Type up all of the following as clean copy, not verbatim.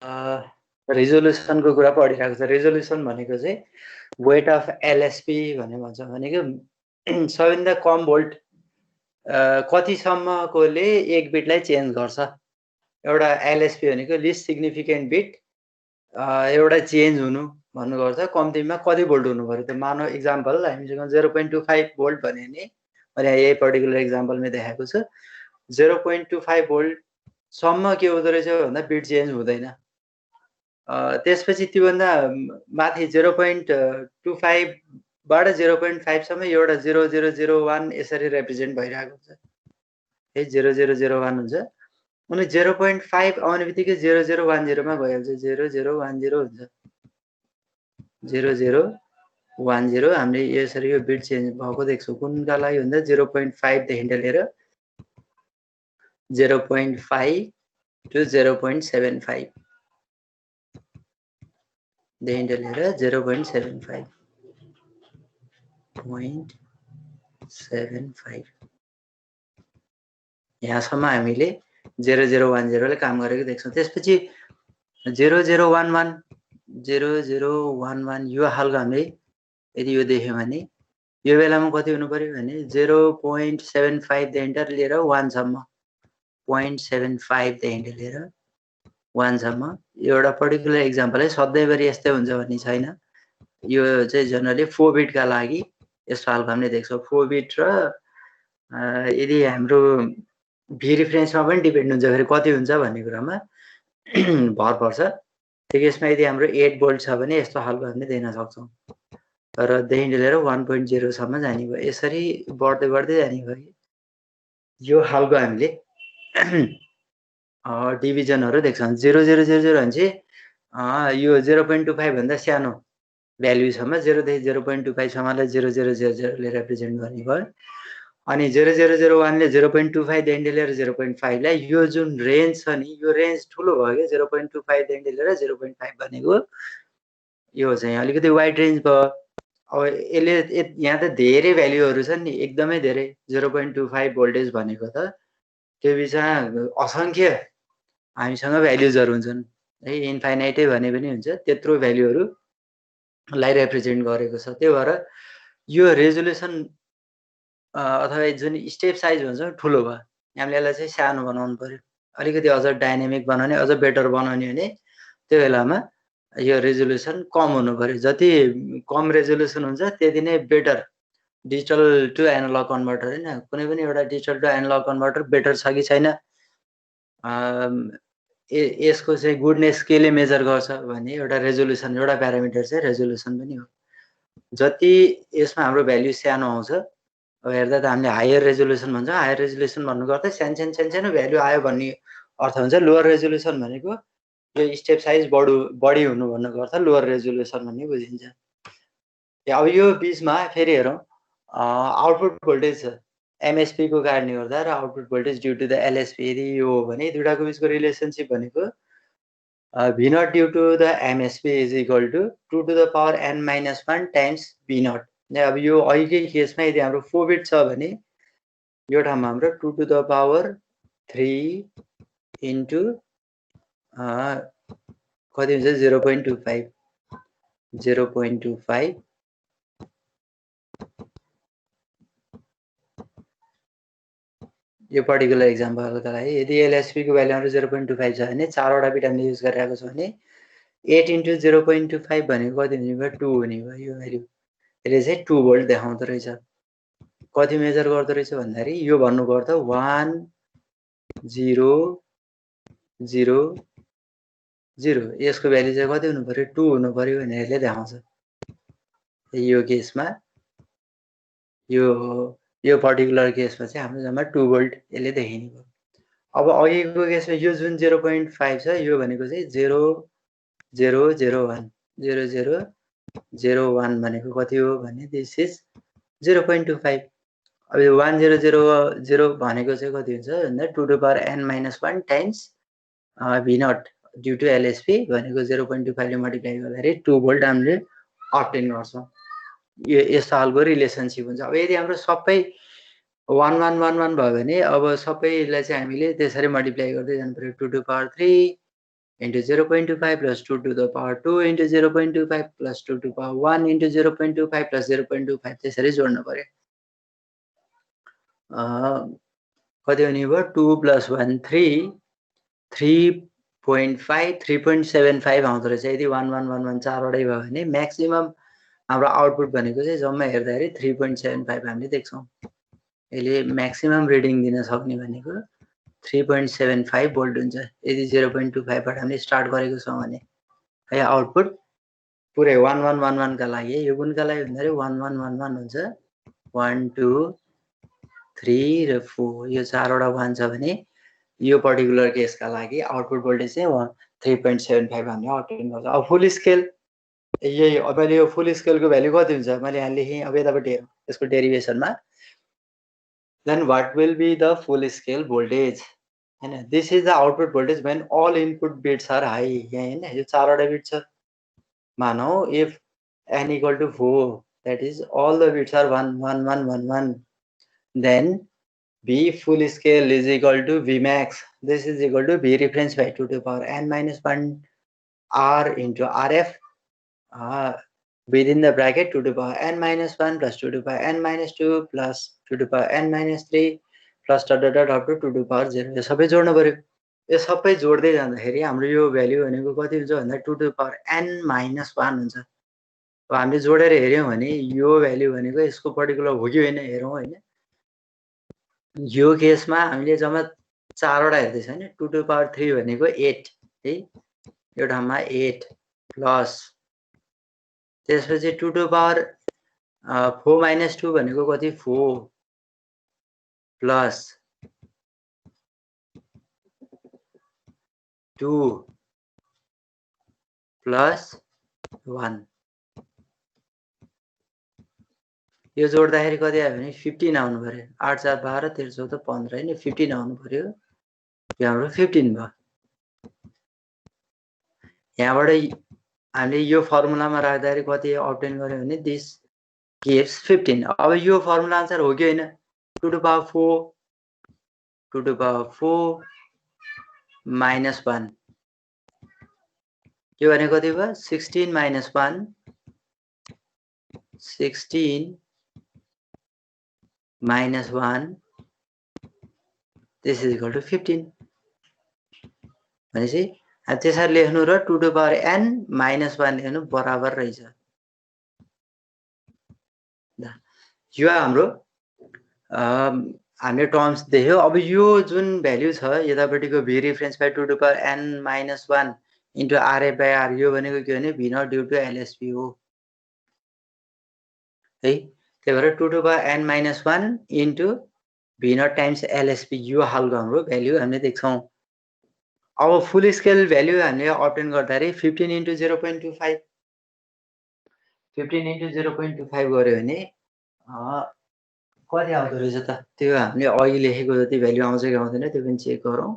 रिजोल्युसनको कुरा पढिरहेको छ। रिजोल्युसन भनेको चाहिँ वेट अफ एलएसपी भनेर भन्छ, भनेको सबैभन्दा कम भोल्ट कतिसम्मकोले एक बिटलाई चेन्ज गर्छ। एउटा एलएसपी भनेको लिस्ट सिग्निफिकेन्ट बिट एउटा चेन्ज हुनु भन्नुपर्छ, कम्तीमा कति भोल्ट हुनु पऱ्यो। त मानव इक्जाम्पल हामीसँग 0.25 भोल्ट भन्यो भने मैले यही पर्टिकुलर इक्जाम्पलमा देखाएको छु। 0.25 भोल्टसम्म के हुँदो रहेछ भन्दा बिट चेन्ज हुँदैन। त्यसपछि त्योभन्दा माथि 0.25 बाट 0.5 सम्म एउटा 0001 यसरी रिप्रेजेन्ट भइरहेको हुन्छ है, 0001 हुन्छ। अनि 0.5 आउने बित्तिकै 0010 मा गइहाल्छ, 0010 हुन्छ, 0010। हामीले यसरी यो बिट चेन्ज भएको देख्छौँ। कुनका लागि भन्दा 0.5 देखि लिएर 0.5 to 0.75 देखि लिएर 0.75 यहाँसम्म हामीले 0010 ले काम गरेको देख्छौँ। त्यसपछि 0011 0011 यो खालको हामीले यदि यो देख्यौँ भने यो बेलामा कति हुनु पर्यो भने 0.75 देखि लिएर 1 सम्म, 0.75 देखि लिएर 1 सम्म। एउटा पर्टिकुलर एक्जाम्पल है, सधैँभरि यस्तै हुन्छ भन्ने छैन। यो चाहिँ जनरली 4 बिटका लागि यस्तो खालको हामीले देख्छौँ। 4 बिट र यदि हाम्रो भी रिफरेन्समा पनि डिपेन्ड हुन्छ, फेरि कति हुन्छ भन्ने कुरामा भर पर्छ। ठिक यसमा यदि हाम्रो 8 भोल्ट छ भने यस्तो खालको हामीले दिन सक्छौँ, र देखि लिएर 1.0 सम्म जाने भयो। यसरी बढ्दै बढ्दै जाने भयो। यो खालको हामीले डिभिजनहरू देख्छौँ। 0000 भने चाहिँ यो 0.25 भन्दा सानो भ्याल्युसम्म 0 देखि 0.25 सम्मलाई 0000 ले रिप्रेजेन्ट गर्ने भयो। अनि 0001 ले 0.25 देखि लिएर 0.5 लाई यो जुन रेन्ज छ नि, यो रेन्ज ठुलो भयो क्या। 0.25 देखि लिएर 0.5 भनेको यो चाहिँ अलिकति वाइड रेन्ज भयो। अब यसले यहाँ त धेरै भ्याल्युहरू छन् नि, एकदमै धेरै। 0.25 भोल्टेज भनेको त त्यो बिचमा असङ्ख्य हामीसँग भ्याल्युजहरू हुन्छन् है, इन्फाइनाइटै भने पनि हुन्छ, त्यत्रो भ्याल्युहरूलाई रिप्रेजेन्ट गरेको छ। त्यही भएर यो रेजोल्युसन अथवा जुन स्टेप साइज भन्छौँ ठुलो भयो। हामीले यसलाई चाहिँ सानो बनाउनु पर्यो, अलिकति अझ डाइनामिक बनाउने, अझ बेटर बनाउने भने त्यो बेलामा यो रेजोल्युसन कम हुनु पर्यो। जति कम रेजोल्युसन हुन्छ त्यति नै better digital to analog converter होइन। कुनै पनि एउटा digital to analog converter better छ कि छैन, यसको चाहिँ गुडनेस केले मेजर गर्छ भने एउटा रेजोल्युसन, एउटा प्यारामिटर चाहिँ रेजोल्युसन पनि हो। जति यसमा हाम्रो भ्याल्यु सानो आउँछ, अब हेर्दा त हामीले हायर रेजोल्युसन भन्छ। हायर रेजोल्युसन भन्नुको अर्थ सानो भ्याल्यु आयो भन्ने अर्थ हुन्छ। लोवर रेजोल्युसन भनेको यो स्टेप साइज बढी हुनु भन्नुको अर्थ लोवर रेजोल्युसन भन्ने बुझिन्छ। अब यो बिचमा फेरि हेरौँ, आउटपुट भोल्टेज छ एमएसपी को कारणले गर्दा र output voltage due to the LSB यदि यो हो भने दुईटाको बिचको रिलेसनसिप भनेको V naught due to the MSB is equal to 2 to the power n-1 times V naught. अब यो अहिलेकै केसमा यदि हाम्रो 4 बिट छ भने यो ठाउँमा हाम्रो 2 to the power 3 इन्टु कति हुन्छ 0.25 यो पर्टिकुलर एक्जाम्पलका लागि यदि एलएसपी को भ्यालु हाम्रो 0.25 छ भने 4 वटा बिट हामीले युज गरिरहेको छौँ भने 8 इन्टु 0.25 भनेको कति हुने भयो 2 हुने भयो। यो भ्यालु यसले चाहिँ 2 भोल्ट देखाउँदो रहेछ। कति मेजर गर्दो रहेछ भन्दाखेरि यो भन्नुको अर्थ 1 0 0 0 यसको भ्यालु चाहिँ कति हुनु पर्यो 2 हुनु पर्यो भनेर यसले देखाउँछ। यो केसमा यो पर्टिकुलर केसमा चाहिँ हाम्रो जम्मा 2 भोल्ट यसले देखिने भयो। अब अघिको केसमा यो जुन 0.5 छ यो भनेको चाहिँ 0001 0001 भनेको कति हो भने दिस इज 0.25। अब यो 1000 भनेको चाहिँ कति हुन्छ भन्दा 2 to the power n-1 times V naught due to LSB भनेको 0.25 ले मल्टिप्लाई गर्दाखेरि 2 भोल्ट हामीले अब्टेन गर्छौँ। यो यस्तो खालको रिलेसनसिप हुन्छ। अब यदि हाम्रो सबै 1111 भयो भने अब सबैलाई चाहिँ हामीले त्यसरी मल्टिप्लाई गर्दै जानु पर्यो। 2 to the power 3 into 0.25 plus 2 to the power 2 into 0.25 plus 2 to the power 1 into 0.25 plus 0.25 त्यसरी जोड्नु पर्यो। कति हुने भयो 2 plus 1 3 3.5 3.75 आउँदो रहेछ। यदि 1 1 1 1 चारवटै भयो भने म्याक्सिमम हाम्रो आउटपुट भनेको चाहिँ जम्मा हेर्दाखेरि 3.75 हामीले देख्छौँ। यसले म्याक्सिमम रिडिङ दिन सक्ने भनेको 3.75 भोल्ट हुन्छ। यदि 0.25 बाट हामीले स्टार्ट गरेको छौँ भने है आउटपुट पुरै 1 1 1 1 का लागि यो कुनका लागि भन्दाखेरि 1 1 1 1 हुन्छ 1 2 3 र 4 यो चारवटा 1 छ भने यो पर्टिकुलर केसका लागि आउटपुट भोल्टेज चाहिँ 3.75 हामीले अटेन गर्छ। अब फुल स्केल यही अब मैले यो फुल स्केलको भ्यालु कति हुन्छ मैले यहाँ लेखेँ। अब यतापट्टि हेरौँ यसको डेरिभेसनमा then what will be the full scale voltage हैन। this is the output voltage when all input bits are high यहाँ हैन यो चारवटा बिट छ मानौ if n equal to 4 that is all the bits are 1 1 1 1 1 then V full scale is equal to V max. This is equal to V reference by 2 to the power n minus 1 R into RF within the bracket 2 to the power n minus 1 plus 2 to the power n minus 2 plus 2 to the power n minus 3 plus dot dot dot up to 2 to the power 0 यो सबै जोड्नु पर्यो। यो सबै जोड्दै जाँदाखेरि हाम्रो यो value भनेको कति हुन्छ भन्दा 2 to the power n minus 1 हुन्छ। अब हामीले जोडेर हेर्यौं भने यो भ्यालु भनेको यसको पर्टिकुलर हो कि होइन हेरौँ हैन। यो केसमा हामीले जम्मा चारवटा हेर्दै छ हैन 2 to the power 3 भनेको 8 है यो ठाउँमा 8 प्लस त्यसपछि 2 to the power 4 minus 2 भनेको कति 4 प्लस 2 प्लस 1 यो जोड्दाखेरि कति आयो भने 15 आउनु पर्यो। 8 4 12 13 14 15 हैन 15 आउनु पर्यो। यो हाम्रो 15 भयो। यहाँबाट हामीले यो फर्मुलामा राख्दाखेरि कति अब्टेन गर्यो भने दिस गिव्स 15। अब यो फर्मुला अनुसार हो कि हैन 2 to the power 4 2 to the power 4 minus 1 यो भने कति भयो 16 minus 1 16 minus 1 this is equal to 15 भनेपछि त्यसरी लेख्नु र 2 to the power n minus 1 लेख्नु बराबर रहेछ। यो हाम्रो हामीले टर्म्स देख्यो। अब यो जुन भ्यालु छ यतापट्टिको v reference by 2 to the power n minus 1 into RF by R यो भनेको के भने v naught due to LSB हो है। त्यही भएर 2 to the power n minus 1 into v naught times LSB यो हालको हाम्रो भ्यालु हामीले देख्छौं। अब फुल स्केल भ्यालु हामीले अब्टेन गर्दाखेरि 15 into 0.25 15 into 0.25 गर्यो भने कति आउँदो रहेछ त त्यो हामीले अघि लेखेको जति भ्यालु आउँछ कि आउँदैन त्यो पनि चेक गरौँ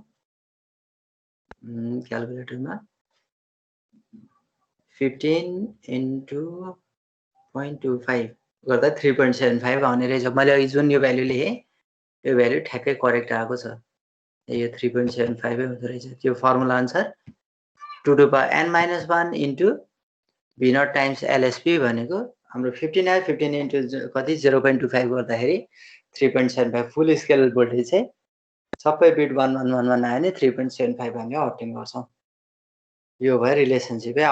क्याल्कुलेटरमा। 15 into 0.25 गर्दा 3.75 आउने रहेछ। मैले अघि जुन यो भ्यालु लेखेँ यो भ्यालु ठ्याक्कै करेक्ट आएको छ। यो 3.75 हुँदो रहेछ। त्यो फर्मुला अनुसार 2 to the power n minus 1 into v naught times LSB भनेको हाम्रो 15 आयो। 15 into कति 0.25 गर्दाखेरि 3.75 फुल स्केल भोल्टेज चाहिँ सबै बिट 1 1 1 1 आयो भने 3.75 हामीले अब्टेन गर्छौं। यो भयो रिलेसनशिप है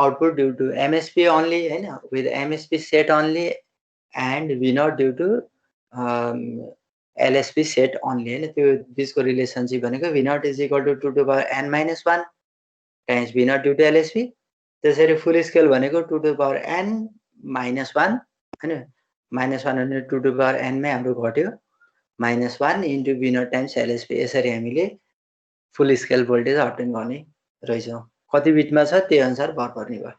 output due to MSB only हैन with MSB set only and V naught due to LSB set only हैन। त्यो बीचको रिलेसनशिप भनेको V naught is equal to 2 to the power n minus 1 times V naught due to LSB। त्यसरी फुल scale भनेको 2 to the power n minus 1 हैन minus 1 भने 2 to the power n मै हाम्रो घट्यो minus 1 into V naught times LSB। यसरी हामीले फुल scale voltage obtain गर्ने रहेछौं। कति बिटमा छ त्यही अनुसार भर पर्ने भयो।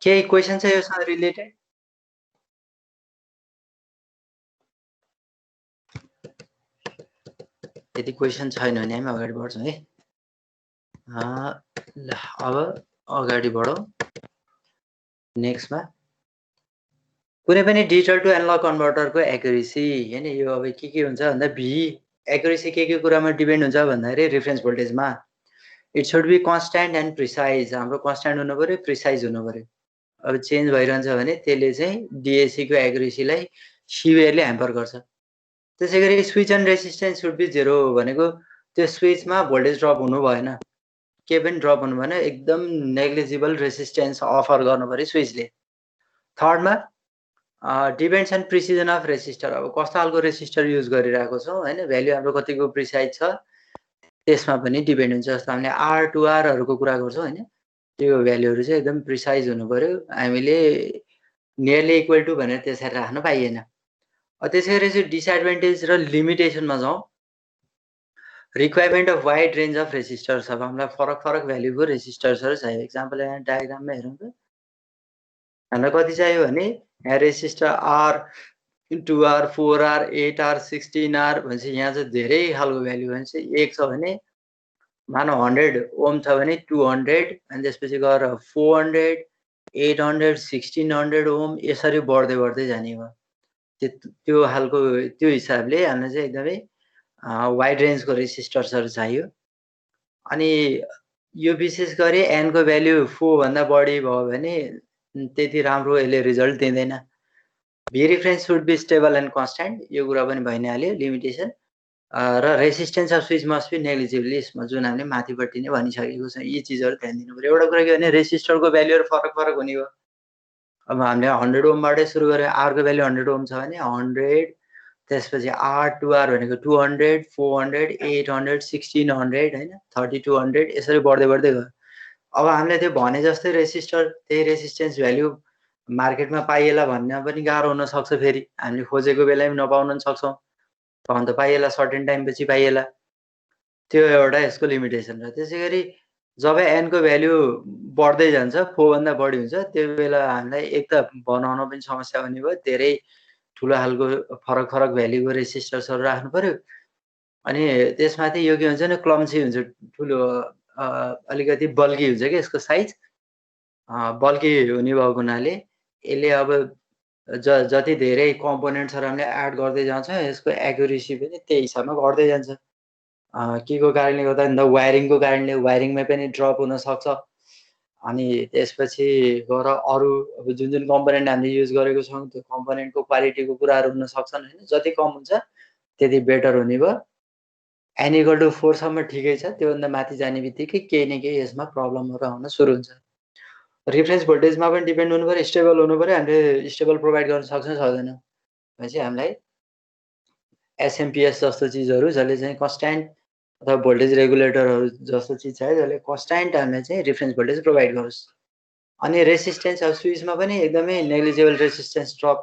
केही क्वेशन छ योसँग रिलेटेड? यदि क्वेशन छैन भने हामी अगाडि बढ्छौं है। ल अब अगाडि बढौं नेक्स्टमा। कुनै पनि डिजिटल टु एनालग कन्भर्टरको एक्युरेसी हैन यो अब के हुन्छ भन्दा एक्युरेसी के कुरामा डिपेन्ड हुन्छ भन्दाखेरि रेफरेन्स भोल्टेजमा it should be constant and precise. हाम्रो कन्स्ट्यान्ट हुनु पर्यो, प्रिसाइज हुनु पर्यो। अब चेन्ज भइरहन्छ भने त्यसले चाहिँ डिएसी को एक्युरेसीलाई सिभियरली ह्याम्पर गर्छ। त्यसै गरी switch and resistance should be 0 भनेको त्यो स्विचमा भोल्टेज ड्रप हुनु भएन, के पनि ड्रप हुनु भएन, एकदम नेग्लिजिबल रेसिस्टेन्स अफर गर्नु पर्यो स्विचले। थर्डमा depends on precision of resistor. अब कस्तो खालको रेसिस्टर युज गरिरहेको छौँ हैन, भ्याल्यु हाम्रो कतिको प्रिसाइज छ त्यसमा पनि डिपेन्ड हुन्छ। जस्तो हामीले आर टु आरहरूको कुरा गर्छौँ हैन, त्यो भ्याल्युहरू चाहिँ एकदम प्रिसाइज हुनु पर्यो। हामीले नियरली इक्वल टु भनेर त्यसरी राख्न पाइएन। त्यसै गरी चाहिँ डिसएडभान्टेज र लिमिटेसनमा जाउँ। Requirement of wide range of resistors. अब हामीलाई फरक फरक भ्याल्युको रेसिस्टर्सहरू चाहियो। एक्जाम्पल यहाँ डायग्राममा हेरौँ त, हामीलाई कति चाहियो भने यहाँ resistor are 2R 4R 8R 16R भनेपछि यहाँ चाहिँ धेरै खालको भ्याल्यु भनेपछि एक छ भने मानौ 100 ओम छ भने 200 अनि त्यसपछि गएर 400 800 1600 ओम यसरी बढ्दै बढ्दै जाने भयो। त्यो खालको त्यो हिसाबले हामीलाई चाहिँ एकदमै वाइड रेन्जको रेसिस्टर्सहरू चाहियो। अनि यो विशेष गरी एन को भ्याल्यु 4 भन्दा बढी भयो भने त्यति राम्रो यसले रिजल्ट दिँदैन। V reference should be stable and constant, यो कुरा पनि भइ नै हाल्यो लिमिटेसन। र resistance of switch must be negligible, यसमा जुन हामीले माथिपट्टि नै भनिसकेको छ, यी चिजहरू ध्यान दिनु पर्यो। एउटा कुरा के भने रेसिस्टरको भ्याल्युहरू फरक फरक हुने भयो। अब हामीले 100 ओमबाटै सुरु गरे, आरको भ्याल्यु 100 ओम छ भने 100, त्यसपछि आर टु आर भनेको 200 400 800 1600 हैन 3200 यसरी बढ्दै बढ्दै गयो। अब हामीले त्यो भने जस्तै रेसिस्टर त्यही रेसिस्टेन्स भ्याल्यु मार्केटमा पाइएला भन्न पनि गाह्रो हुन सक्छ। फेरि हामीले खोजेको बेलामा नपाउन पनि सक्छौँ, पाउन त पाइएला, सर्टेन टाइम पछि पाइएला, त्यो एउटा यसको लिमिटेसन छ। त्यसै गरी जब एन को भ्याल्यु बढ्दै जान्छ 4 भन्दा बढी हुन्छ त्यो बेला हामीलाई एक त बनाउन पनि समस्या हुने भयो, धेरै ठुलो खालको फरक फरक भ्याल्युको रेसिस्टर्सहरू राख्नु पर्यो। अनि त्यसमाथि यो के हुन्छ भने क्लम्सी हुन्छ, ठुलो अलिकति बल्की हुन्छ कि यसको साइज बल्की हुने भएको हुनाले यसले अब जति धेरै कम्पोनेन्ट्सहरू हामीले एड गर्दै जान्छौँ यसको एक्युरेसी पनि त्यही हिसाबमा घट्दै जान्छ। के को कारणले गर्दा भन्दा वायरिङको कारणले वायरिङमा पनि ड्रप हुनसक्छ। अनि त्यसपछि गएर अरू अब जुन जुन कम्पोनेन्ट हामीले युज गरेको छौँ त्यो कम्पोनेन्टको क्वालिटीको कुराहरू हुन सक्छन् हैन, जति कम हुन्छ त्यति बेटर हुने भयो। एन इक्वल टु 4 सम्म ठिकै छ, त्योभन्दा माथि जाने बित्तिकै केही न केही यसमा प्रब्लमहरू आउन सुरु हुन्छ। रिफरेन्स भोल्टेजमा पनि डिपेन्ड हुनु पर्यो, स्टेबल हुनु पर्यो। हामीले स्टेबल प्रोभाइड गर्न सक्छौँ सक्दैनौँ भनेपछि हामीलाई एसएमपिएस जस्तो चिजहरू जसले चाहिँ कन्स्ट्यान्ट अथवा भोल्टेज रेगुलेटरहरू जस्तो चिज चाहियो जसले कन्स्ट्यान्ट हामीलाई चाहिँ रिफरेन्स भोल्टेज प्रोभाइड गरोस्। अनि रेसिस्टेन्स अब स्विचमा पनि एकदमै नेग्लिजिबल रेसिस्टेन्स ड्रप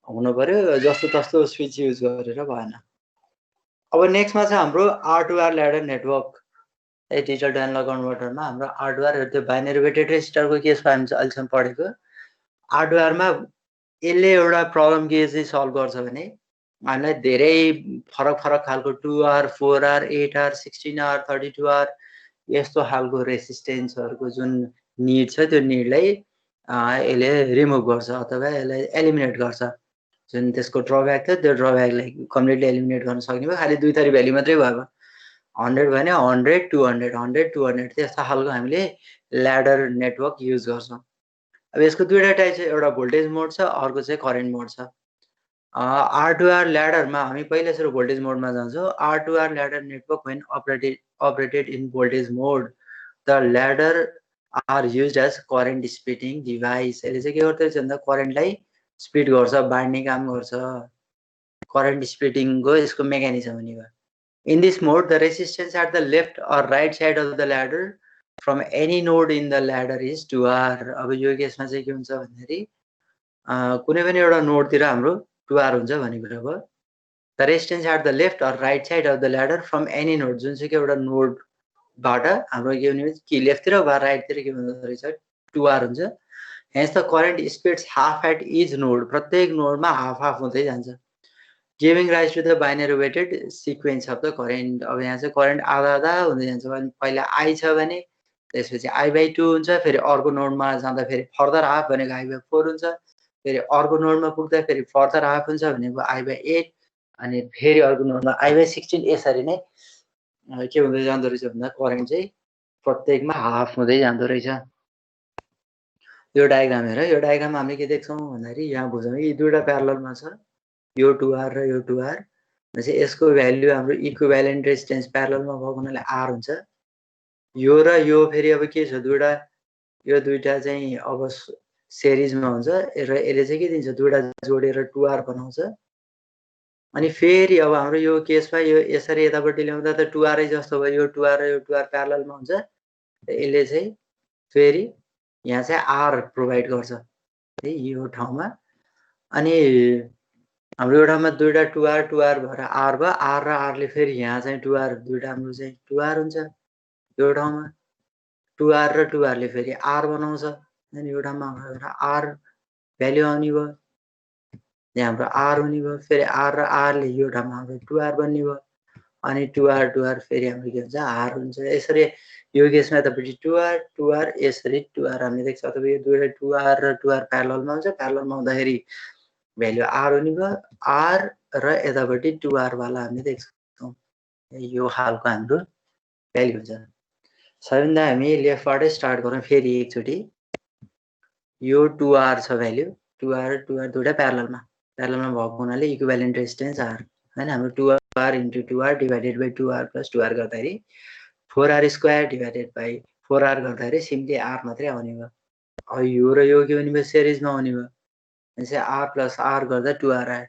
हुनु पर्यो, जस्तो तस्तो स्विच युज गरेर भएन। अब नेक्स्टमा छ हाम्रो R to R ladder network. Digital to analog कन्भर्टरमा हाम्रो आर टु आर त्यो बाइनरी वेटेड रेजिस्टरको केसमा हामी अहिलेसम्म पढेको। आर टु आरमा यसले एउटा प्रब्लम के चाहिँ सल्भ गर्छ भने हामीलाई धेरै फरक फरक खालको 2R 4R 8R 16R 32R यस्तो खालको रेसिस्टेन्सहरूको जुन निड छ त्यो निडलाई यसले रिमुभ गर्छ अथवा यसलाई एलिमिनेट गर्छ। जुन त्यसको ड्रब्याक थियो त्यो ड्रब्याकलाई कम्प्लिटली एलिमिनेट गर्न सक्ने भयो। खालि दुई थरी भ्याल्यु मात्रै भयो। 100 भने 100 200 100 200 त्यस्ता खालको हामीले ल्याडर नेटवर्क युज गर्छौँ। अब यसको दुईवटा टाइप छ, एउटा भोल्टेज मोड छ, अर्को चाहिँ करेन्ट मोड छ। आर टु आर ल्याडरमा हामी पहिला सुरु भोल्टेज मोडमा जान्छौँ। R to R ladder network when operated in voltage mode the ladder are used as current splitting device। यसले चाहिँ के गर्छ भन्दा करेन्टलाई स्प्लिट गर्छ, बाँड्ने काम गर्छ। करेन्ट स्प्लिटिङको यसको मेकानिजम हुने भयो। In this mode, the resistance at the left or right side of the ladder from any node in the ladder is 2R। अब यो केसमा चाहिँ के हुन्छ भन्दाखेरि कुनै पनि एउटा नोडतिर हाम्रो 2R हुन्छ भन्ने कुरा भयो। The resistance at the left or right side of the ladder from any node, जुन चाहिँ एउटा नोडबाट हाम्रो के हुने कि लेफ्टतिर वा राइटतिर के हुँदो रहेछ 2R हुन्छ। Hence the current splits half at each node, प्रत्येक नोडमा हाफ हाफ हुँदै जान्छ। Giving rise to the binary weighted sequence of the current. अब यहाँ चाहिँ करेन्ट आधा आधा हुँदै जान्छ। पहिला आई छ भने त्यसपछि I/2 हुन्छ, फेरि अर्को नोडमा जाँदा फेरि फर्दर हाफ भनेको I/4 हुन्छ, फेरि अर्को नोडमा पुग्दा फेरि फर्दर हाफ हुन्छ भनेको I/8 अनि फेरि अर्को नम्बर I/16 यसरी नै के हुँदै जाँदो रहेछ भन्दा करेन्ट चाहिँ प्रत्येकमा हाफ हुँदै जाँदो रहेछ। यो डायग्राम हेर, यो डायग्राम हामीले के देख्छौँ भन्दाखेरि यहाँ बुझौँ यी दुईवटा प्यारललमा छ, यो 2R र यो 2R। भनेपछि यसको भ्याल्यु हाम्रो इक्विभ्यालेन्ट रेजिस्टेन्स प्यारललमा भएको हुनाले R हुन्छ। यो र यो फेरि अब के छ, दुईवटा यो दुईटा चाहिँ अब सेरिजमा हुन्छ र यसले चाहिँ के दिन्छ, दुईवटा जोडेर 2R बनाउँछ। अनि फेरि अब हाम्रो यो केसमा यो यसरी यतापट्टि ल्याउँदा त 2R जस्तो भयो, यो 2R र यो 2R प्यारललमा हुन्छ। यसले चाहिँ फेरि यहाँ चाहिँ R प्रोभाइड गर्छ है यो ठाउँमा। अनि हाम्रो यो ठाउँमा दुईवटा 2R 2R भएर R भयो, R र R ले फेरि यहाँ चाहिँ 2R, दुईवटा हाम्रो चाहिँ 2R हुन्छ। यो ठाउँमा 2R र 2R ले फेरि R बनाउँछ। अनि यो ठाउँमा हाम्रो R भ्याल्यु आउने भयो, यहाँ हाम्रो R हुने भयो, फेरि R र R ले यो ठाउँमा हाम्रो 2R बन्ने भयो। अनि 2R 2R फेरि हाम्रो के हुन्छ, R हुन्छ। यसरी यो केसमा यतापट्टि 2R 2R यसरी 2R हामीले देख्छ, अथवा यो दुईवटा 2R र 2R प्यारललमा हुन्छ। प्यारललमा हुँदाखेरि भ्याल्यु R हुने भयो, R र यतापट्टि 2R वाला हामीले देख्छौँ। यो खालको हाम्रो भ्याल्यु हुन्छ। सबैभन्दा हामी लेफ्टबाटै स्टार्ट गरौँ फेरि एकचोटि। यो 2R छ भ्याल्यु, 2R 2R दुईवटा प्यारललमा भएको हुनाले इक्विभ्यालेन्ट रेजिस्टेन्स R हैन। हाम्रो 2R × 2R divided by 2R + 2R गर्दाखेरि 4R² डिभाइडेड बाइ 4R गर्दाखेरि सिम्पली R मात्रै आउने भयो। अब यो र यो के हुने भयो, सिरिजमा आउने भयो। भनेपछि R + R गर्दा 2R आयो।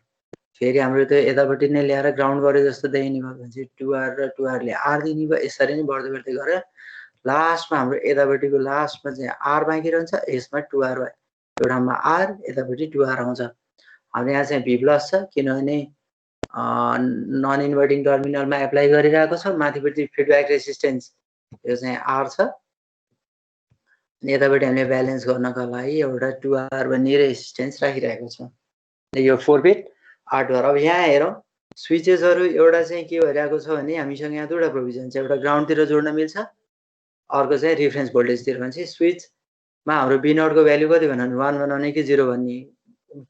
फेरि हाम्रो त यतापट्टि नै ल्याएर ग्राउन्ड गरे जस्तो देखिने भयो। भनेपछि 2R र 2R ले R दिने भयो। यसरी नै बढ्दै बढ्दै गएर लास्टमा हाम्रो यतापट्टिको लास्टमा चाहिँ R बाँकी रहन्छ, यसमा 2R भयो। यो ठाउँमा R, यतापट्टि 2R आउँछ। हाम्रो यहाँ चाहिँ V+ छ, किनभने नन इन्भर्टिङ टर्मिनलमा एप्लाई गरिरहेको छ। माथिपट्टि फिडब्याक रेजिस्टेन्स यो चाहिँ R छ। अनि यतापट्टि हामीले ब्यालेन्स गर्नका लागि एउटा 2R भन्ने रेजिस्टेन्स राखिरहेको छौँ। यो 4 बिट 8 अब यहाँ हेरौँ, स्विचेसहरू एउटा चाहिँ के भइरहेको छ भने हामीसँग यहाँ दुईवटा प्रोभिजन छ, एउटा ग्राउन्डतिर जोड्न मिल्छ, अर्को चाहिँ रिफरेन्स भोल्टेजतिर। भनेपछि स्विचमा हाम्रो V0 को भ्याल्यु कति भन्नु, 1 बनाउने कि 0 भन्ने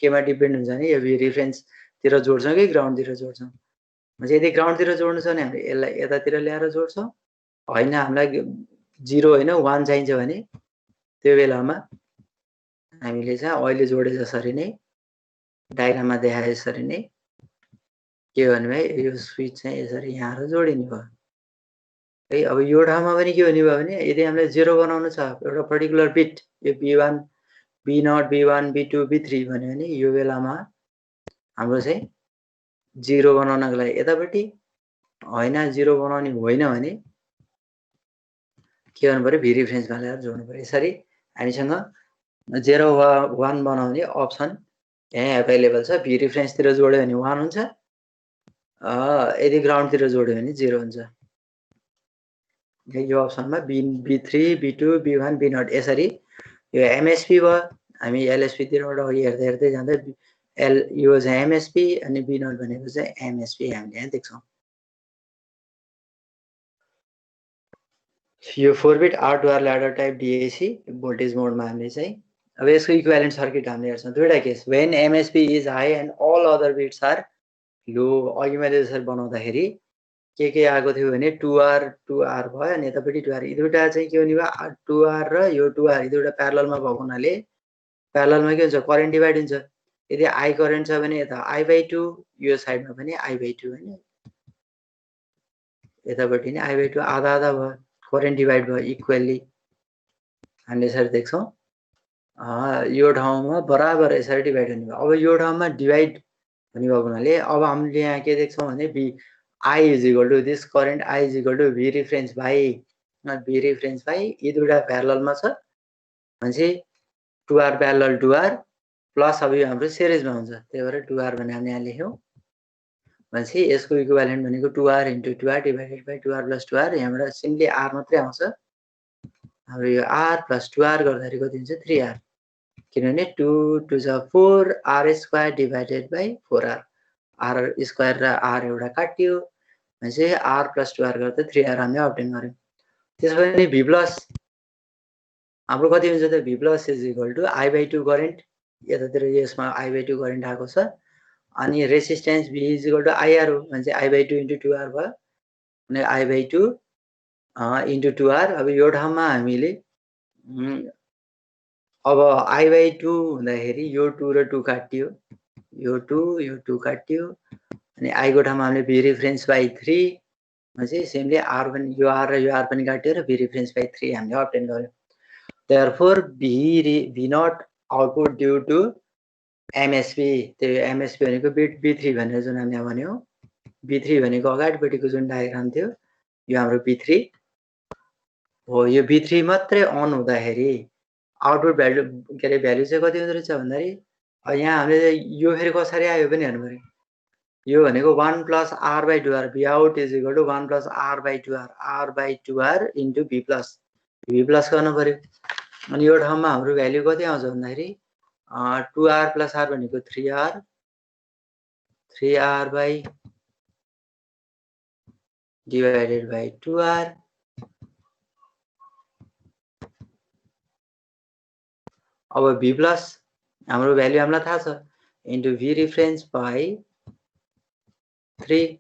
केमा डिपेन्ड हुन्छ भने यो रिफरेन्सतिर जोड्छौँ कि ग्राउन्डतिर जोड्छौँ। भनेपछि यदि ग्राउन्डतिर जोड्नु छ भने हामीले यसलाई यतातिर ल्याएर जोड्छौँ, होइन हामीलाई 0 होइन 1 चाहिन्छ भने त्यो बेलामा हामीले चाहिँ अहिले जोडे जसरी नै डायग्राममा देखाए यसरी नै के भन्नु भाइ, यो स्विच चाहिँ यसरी यहाँ जोडिने भयो है। अब यो ठाउँमा पनि के हुने भयो भने यदि हामीलाई 0 बनाउनु छ एउटा पर्टिकुलर बिट, यो B1 B0 B1 B2 B3 भन्यो भने यो बेलामा हाम्रो चाहिँ 0 बनाउनको लागि यतापट्टि, होइन 0 बनाउने होइन भने के गर्नु पर्यो, V रिफरेन्समा ल्याएर जोड्नु पर्यो। यसरी हामीसँग 0 वा 1 बनाउने अप्सन यहाँ एभाइलेबल छ। V रिफरेन्सतिर जोड्यो भने 1 हुन्छ, यदि ग्राउन्डतिर जोड्यो भने 0 हुन्छ। यो अप्सनमा B3 B2 B1 B0 यसरी यो MSP भयो। हामी LSP तिरबाट हेर्दै हेर्दै जाँदा यो चाहिँ MSP अनि B0 भनेको चाहिँ MSP हामीले यहाँ देख्छौँ। यो 4 beet 8 ladder type DAC voltage मोडमा हामीले चाहिँ अब यसको इक्विभ्यालेन्ट सर्किट हामीले हेर्छौँ। दुईवटा case, when MSP is high and all other bits are low. अघि मैले जसरी बनाउँदाखेरि के आएको थियो भने 2R 2R भयो अनि यतापट्टि 2R, यी दुईवटा चाहिँ के हुने भयो, 2R र यो 2R दुईवटा प्यारललमा भएको हुनाले प्यारललमा के हुन्छ, करेन्ट डिभाइड हुन्छ। यदि I करेन्ट छ भने यता I/2, यो साइडमा पनि I/2 होइन, यतापट्टि नै I/2 आधा आधा भयो, करेन्ट डिभाइड भयो इक्वल्ली। हामीले यसरी देख्छौँ, यो ठाउँमा बराबर यसरी डिभाइड हुने भयो। अब यो ठाउँमा डिभाइड हुने भएको हुनाले अब हामीले यहाँ के देख्छौँ भने I is equal to this current I is equal to V reference by यी दुईवटा प्यारललमा छ भनेपछि 2R प्यारलल 2R प्लस अब यो हाम्रो सिरिजमा हुन्छ, त्यही भएर 2R भने हामीले यहाँ लेख्यौँ। भनेपछि यसको इक्विभ्यालेन्ट भनेको 2R × 2R divided by 2R + 2R, यहाँबाट सिम्पली R मात्रै आउँछ। हाम्रो यो R + 2R गर्दाखेरि कति हुन्छ, 3R, किनभने 2 2 जा 4 R² divided by 4R, R² र R एउटा काटियो। भनेपछि R + 2R गर्दा 3R हामीले अब्टेन गर्यौँ। त्यसो भने V+ हाम्रो कति हुन्छ त, V+ is equal to I/2 current, यतातिर यसमा I/2 करेन्ट आएको छ, अनि resistance V is equal to IR हो भने चाहिँ I/2 इन्टु 2R भयो अनि I/2 इन्टु 2R। अब यो ठाउँमा हामीले अब I/2 हुँदाखेरि यो 2 र 2 काटियो, यो 2 काटियो अनि I को ठाउँमा हामीले V reference by 3 भनेपछि सेमली R पनि यो R र यो R पनि काट्यो र V reference by 3 हामीले अब्टेन गर्यो। Therefore V naught output due to MSB, त्यो MSB भनेको बिट B3 भनेर जुन हामीले भन्यौ, B3 भनेको अगाडिपट्टिको जुन डायग्राम थियो यो हाम्रो B3 हो। यो B3 मात्रै अन हुँदाखेरि आउटपुट भ्यालु के अरे भ्यालु चाहिँ कति हुँदो रहेछ भन्दाखेरि यहाँ हामीले यो फेरि कसरी आयो पनि हेर्नु पर्यो। यो भनेको 1 plus R by 2R, V out is equal to 1 plus R by 2R, R by 2R into V plus गर्नु पर्यो। अनि यो ठाउँमा हाम्रो भ्यालु कति आउँछ भन्दाखेरि 2R प्लस R भनेको 3R by divided by 2R अब V प्लस हाम्रो भ्यालु हामीलाई थाहा छ into V reference by 3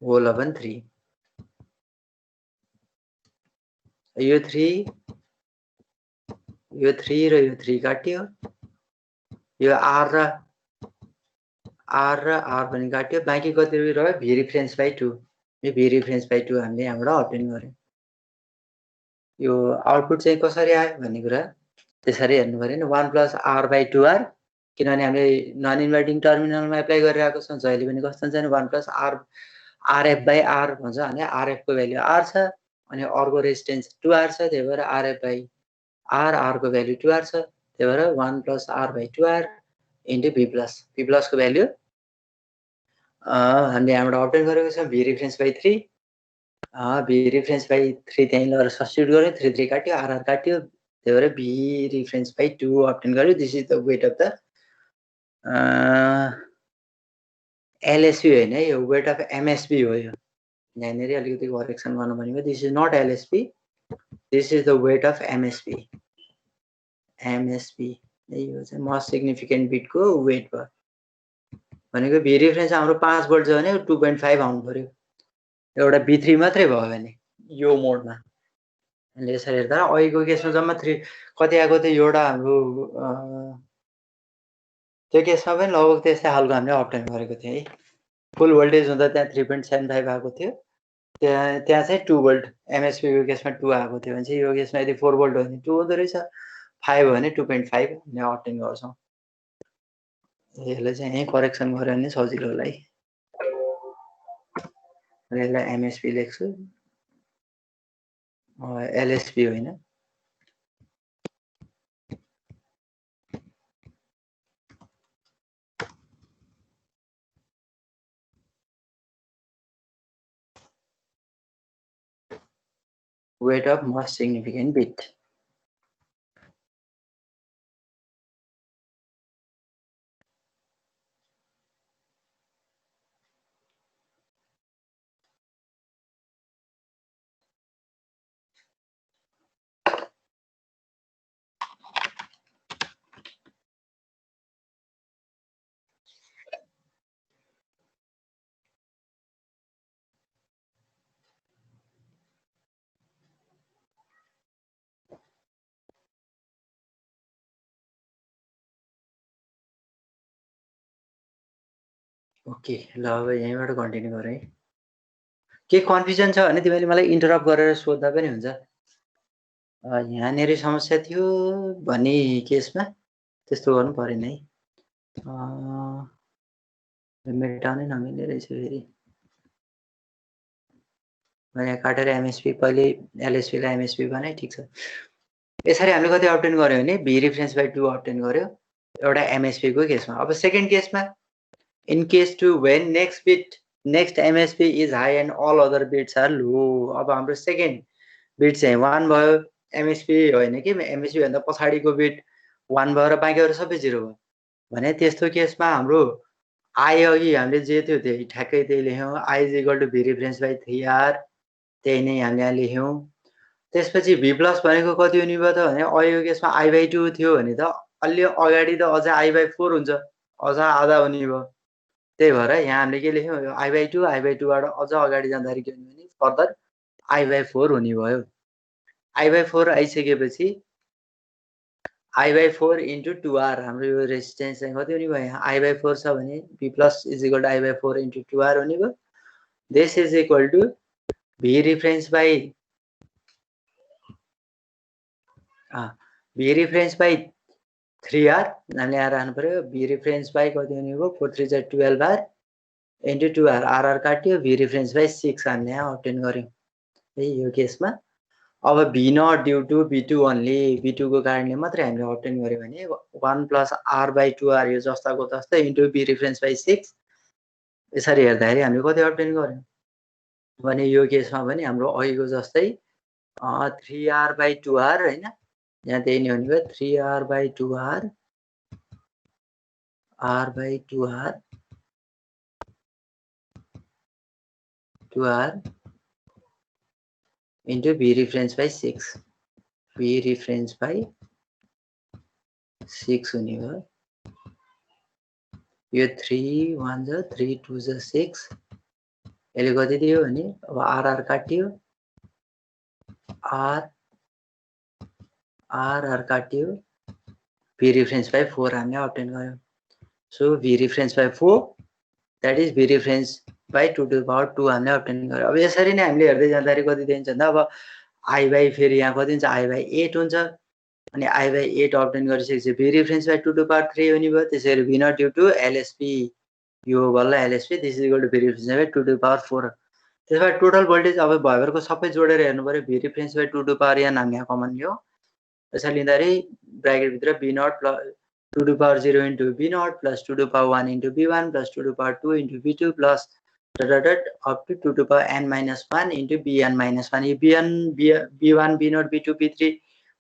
whole upon 3। यो 3 र यो 3 काट्यो, यो R र R पनि काट्यो, बाँकी कति रह्यो V reference by 2। यो V reference by 2 हामीले यहाँबाट अब्टेन गर्यौं। यो आउटपुट चाहिँ कसरी आयो भन्ने कुरा त्यसरी हेर्नु पर्यो नि, 1 प्लस R by 2R, किनभने हामीले नन इन्भर्टिङ टर्मिनलमा एप्लाई गरिरहेको छौँ जहिले पनि कस्तो हुन्छ भने 1 प्लस RF by R भन्छ भने RF को भ्यालु R छ अनि R को रेजिस्टेन्स 2R छ, त्यही भएर RF by R को भ्यालु 2R छ, त्यही भएर 1 plus R by 2R into V plus को भ्यालु हामीले यहाँबाट अब्टेन गरेको छौँ V reference by 3। V reference by 3 त्यहीँ लगेर सब्स्टिट्युट गर्यो, 3 काट्यो, RR काट्यो, त्यही भएर V reference by 2 अब्टेन गर्यो। This is the weight of the LSB होइन, यो वेट अफ MSB हो। यो यहाँनिर अलिकति करेक्सन गर्नु भनेको this is not LSB, this is the weight of MSB। यो चाहिँ मोस्ट सिग्निफिकेन्ट बिटको वेट भयो भनेको V reference हाम्रो 5 भोल्ट छ भने 2.5 आउनु पर्यो, एउटा B3 मात्रै भयो भने यो मोडमा। अनि यसरी हेर्दा अहिलेको केसमा जम्मा 3 कति आएको थियो, एउटा हाम्रो त्यो केसमा पनि लगभग त्यस्तै खालको हामीले अब्टेन गरेको थियो है। फुल भोल्टेज हुँदा त्यहाँ 3.75 आएको थियो, त्यहाँ चाहिँ 2 भोल्ट, MSB को केसमा 2 आएको थियो भने चाहिँ यो केसमा यदि 4 भोल्ट हो भने 2 हुँदो रहेछ, 5 हो भने 2.5 हामीले अब्टेन गर्छौँ। यसलाई चाहिँ यहीँ करेक्सन गऱ्यो भने सजिलो होला है। यसलाई MSB लेख्छु, LSB होइन। Weight of most significant bit. Okay, ल अब यहीँबाट कन्टिन्यू गरौँ है। के कन्फ्युजन छ भने तिमीले मलाई इन्टरप्ट गरेर सोध्दा पनि हुन्छ। यहाँनिर समस्या थियो भन्ने केसमा त्यस्तो गर्नु परेन है। मेटाउनै नमिल्ने रहेछ फेरि। यहाँ काटेर MSB पहिले LSB लाई MSB बनाए, ठिक छ। यसरी हामीले कति अब्टेन गर्यो भने V reference by 2 अब्टेन गर्यो एउटा MSB को केसमा। अब सेकेन्ड केसमा in case 2 when next MSB is high and all other bits are low। अब हाम्रो सेकेन्ड बिट चाहिँ 1 भयो, MSB होइन कि MSB भन्दा पछाडिको बिट 1 भयो र बाँकीहरू सबै 0 भयो भने त्यस्तो केसमा हाम्रो I अघि हामीले जे थियो त्यही ठ्याक्कै त्यही लेख्यौँ, I is equal to V reference by 3R, त्यही नै हामीले यहाँ लेख्यौँ। त्यसपछि v प्लस भनेको कति हुने भयो त भने अहिलेको केसमा I/2 थियो भने त अलि अगाडि त अझ I/4 हुन्छ, अझ आधा हुने भयो। त्यही भएर यहाँ हामीले के लेख्यौँ I/2 I/2 बाट अझ अगाडि जाँदाखेरि के हुने भने फर्दर I/4 हुने भयो। I/4 आइसकेपछि I/4 इन्टु 2R हाम्रो यो रेजिस्टेन्स चाहिँ कति हुने भयो यहाँ I/4 छ भने v plus is equal to I/4 into 2R हुने भयो। This is equal to v reference by v reference by 3R हामीले यहाँ राख्नु पर्यो। v रिफरेन्स बाई कति हुने भयो 4 3 जा 12R इन्टु 2R RR काट्यो v रिफरेन्स बाई 6 हामीले यहाँ अब्टेन गर्यौँ है यो केसमा। अब v naught due to v2 only v2 को कारणले मात्रै हामीले अब्टेन गर्यो भने 1 प्लस R/2R यो जस्ताको तस्तै इन्टु v रिफरेन्स बाई 6 यसरी हेर्दाखेरि हामीले कति अब्टेन गर्यौँ भने यो केसमा पनि हाम्रो अघिको जस्तै 3R/2R हैन यहाँ त्यही नै हुने भयो 3R/2R R/2R 2R into V reference by 6 V reference by 6 हुने भयो। यो 3 1 जा 3 2 जा 6 यसले कति दियो भने अब RR काट्यो RR काट्यो V reference by 4 हामीले अब्टेन गर्यौं। So V reference by 4 that is V reference by 2 to the power 2 हामीले अब्टेन गर्यौं। अब यसरी नै हामीले हेर्दै जाँदाखेरि कति दिन्छ भन्दा अब I/ फेरि यहाँ कति हुन्छ I/8 हुन्छ अनि I/8 अब्टेन गरिसकेपछि V reference by 2 to the power 3 हुने भयो। त्यसैगरी V not due to LSP यो बल्ल LSP this is equal to V reference by 2 to the power 4 त्यसबाट टोटल भोल्टेज अब भएभरको सबै जोडेर हेर्नु पर्यो V reference by 2 to the power n हामीले यहाँ कमन लियौं। त्यसैले लिँदाखेरि ब्र्याकेट भित्र V not plus 2 to the power 0 into V not plus 2 to the power 1 into V1 plus 2 to the power 2 into V2 plus up to 2 to the power n minus 1 into Bn minus 1 यो B1 B not B2 B3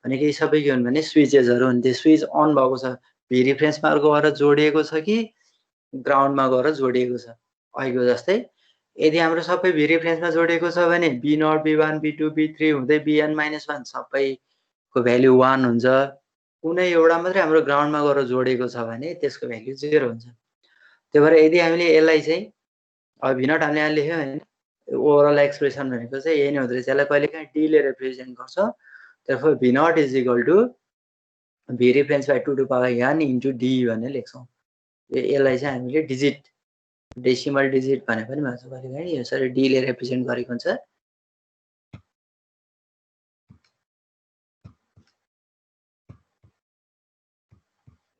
भनेको यी सबै के हुन् भने स्विचेसहरु हुन्। त्यो switch on भएको छ V रिफरेन्समा गएर जोडिएको छ कि ग्राउन्डमा गएर जोडिएको छ। अहिलेको जस्तै यदि हाम्रो सबै V रिफरेन्समा जोडिएको छ भने B not B1 B2 B3 हुँदै Bn minus 1 सबैको भ्यालु 1 हुन्छ। कुनै एउटा मात्रै हाम्रो ग्राउन्डमा गएर जोडिएको छ भने त्यसको भ्यालु 0 हुन्छ। त्यही भएर यदि हामीले यसलाई चाहिँ अब V नट हामीले यहाँ लेख्यौं हैन ओभरअल एक्सप्रेसन भनेको चाहिँ यही नै हुँदै रहेछ। यसलाई कहिलेकाहीँ d ले रिप्रेजेन्ट गर्छ। therefore V not is equal to V reference by 2 to the power n into d भनेर लेख्छौं। यसलाई चाहिँ हामीले डिजिट डेसिमल डिजिट भने पनि भन्छ कहिलेकाहीँ यसरी d ले रिप्रेजेन्ट गरेको हुन्छ।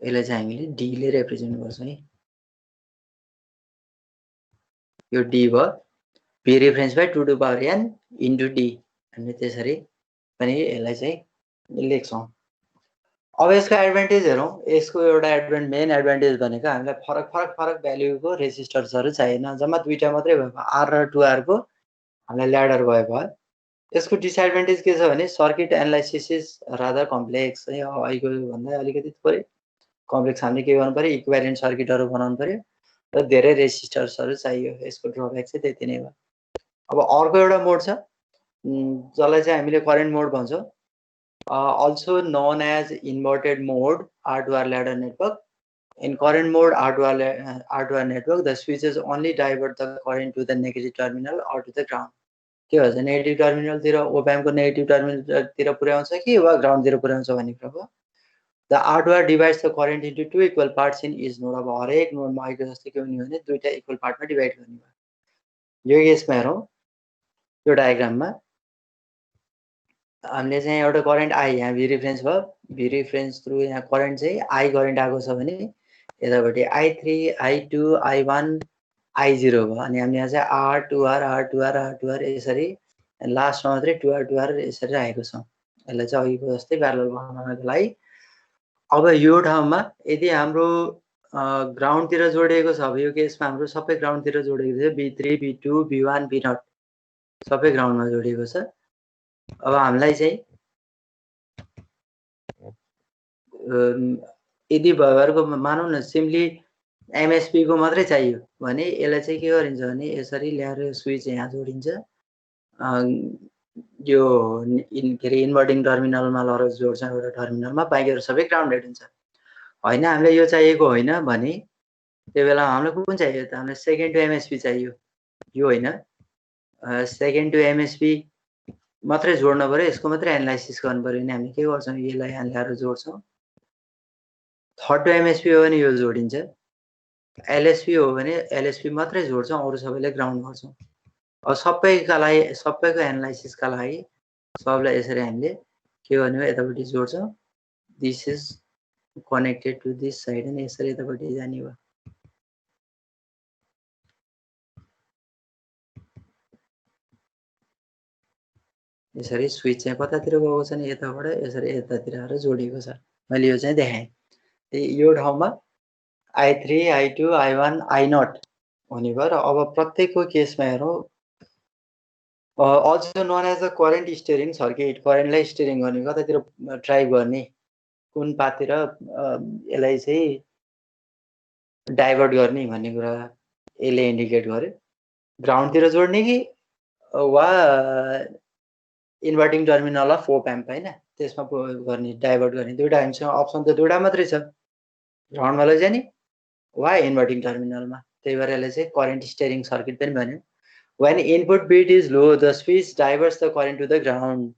यसलाई चाहिँ हामीले d ले रिप्रेजेन्ट गर्छौं है। यो d भयो V reference by 2 to the power n into d हामीले त्यसरी पनि यसलाई चाहिँ लेख्छौं। अब यसको एडभान्टेज हेरौं। यसको एउटा मेन एडभान्टेज भनेको हामीलाई फरक भ्यालुको रेजिस्टर्सहरु चाहिएन। जम्मा दुईटा मात्रै भयो R र 2R को हामीलाई ल्याडर भयो। यसको डिसएडभान्टेज के छ भने circuit analysis is rather complex है। अहिलेको भन्दा अलिकति थोरै कम्प्लेक्स हामीले के गर्नु पर्यो इक्विभ्यालेन्ट सर्किटहरु बनाउनु पर्यो र धेरै रेजिस्टर्सहरु चाहियो। यसको ड्रब्याक चाहिँ त्यति नै हो। अब अर्को एउटा मोड छ जसलाई चाहिँ हामीले current mode भन्छौं। Also known as inverted mode R2R ladder network. In current mode R2R network, the switches only divert the current to the negative terminal or to the ground. के भन्छ नेगेटिभ टर्मिनल तिर op amp को negative terminal तिर पुर्याउँछ कि वा ground तिर पुर्याउँछ भन्ने कुरा हो। The R2R divides the current into two equal parts in each node. अब हरेक नोडमा आएको जस्तै के हुने भने दुईटा इक्वल पार्टमा डिवाइड गर्ने भयो। यो केसमा हेरौं यो डायग्राममा हामीले चाहिँ एउटा करेन्ट I यहाँ V रिफरेन्स भयो। V रिफरेन्स थ्रु यहाँ करेन्ट चाहिँ I करेन्ट आएको छ भने यतापटि I3 I2 I1 I0 भयो। अनि हामीले यहाँ चाहिँ R2R यसरी लास्टमा मात्रै 2R यसरी राखेको छौं। यसलाई चाहिँ अघिको जस्तै प्यारलल बनाउनको लागि। अब यो ठाउँमा यदि हाम्रो ग्राउन्ड तिर जोडिएको छ अब यो केसमा हाम्रो सबै ग्राउन्ड तिर जोडिएको छ B3 B2 B1 B0 सबै ग्राउन्डमा जोडिएको छ। अब हामीलाई चाहिँ यदि भएभरको मानौं न सिम्पली MSB को मात्रै चाहियो भने यसलाई चाहिँ के गरिन्छ भने यसरी ल्याएर स्विच यहाँ जोडिन्छ। यो के अरे इन्भर्टिङ टर्मिनलमा लर जोड्छौँ एउटा टर्मिनलमा, बाँकीहरू सबै ग्राउन्डेड हुन्छ। होइन हामीलाई यो चाहिएको होइन भने त्यो बेला हामीलाई कुन चाहियो त? हामीलाई सेकेन्ड टु एमएसपी चाहियो, यो होइन। सेकेन्ड टु एमएसपी मात्रै जोड्नु पऱ्यो, यसको मात्रै एनालाइसिस गर्नु पऱ्यो भने हामी के गर्छौँ? यसलाई यहाँ ल्याएर जोड्छौँ। थर्ड टु एमएसपी हो भने यो जोडिन्छ, एलएसपी हो भने एलएसपी मात्रै जोड्छौँ, अरू सबैलाई ग्राउन्ड गर्छौँ। अब सबैका लागि, सबैको एनालाइसिसका लागि सबलाई यसरी हामीले के गर्ने हो? यतापट्टि जोड्छौँ। This is connected to this side अनि यसरी यतापट्टि जाने हो। यसरी स्विच चाहिँ कतातिर गएको छ नि? यताबाट यसरी यतातिर आएर जोडिएको छ। मैले यो चाहिँ देखाएँ। यो ठाउँमा I3, I2, I1, I0 हुने भयो। र अब प्रत्येकको केसमा हेरौँ, also known as a current steering circuit, करेन्टलाई स्टियरिङ गर्ने, कतातिर ड्राइभ गर्ने, कुन पाथतिर यसलाई चाहिँ डाइभर्ट गर्ने भन्ने कुरा यसले इन्डिकेट गर्यो। ग्राउन्डतिर जोड्ने कि वा इन्भर्टिङ टर्मिनल अफ ओप एम्प होइन, त्यसमा गर्ने, डाइभर्ट गर्ने। दुईवटा हामीसँग अप्सन त दुईवटा मात्रै छ, ग्राउन्डमा लैजाने वा इन्भर्टिङ टर्मिनलमा। त्यही भएर यसले चाहिँ करेन्ट स्टियरिङ सर्किट पनि भन्यो। When input bit is low, the switch diverts the current to the ground,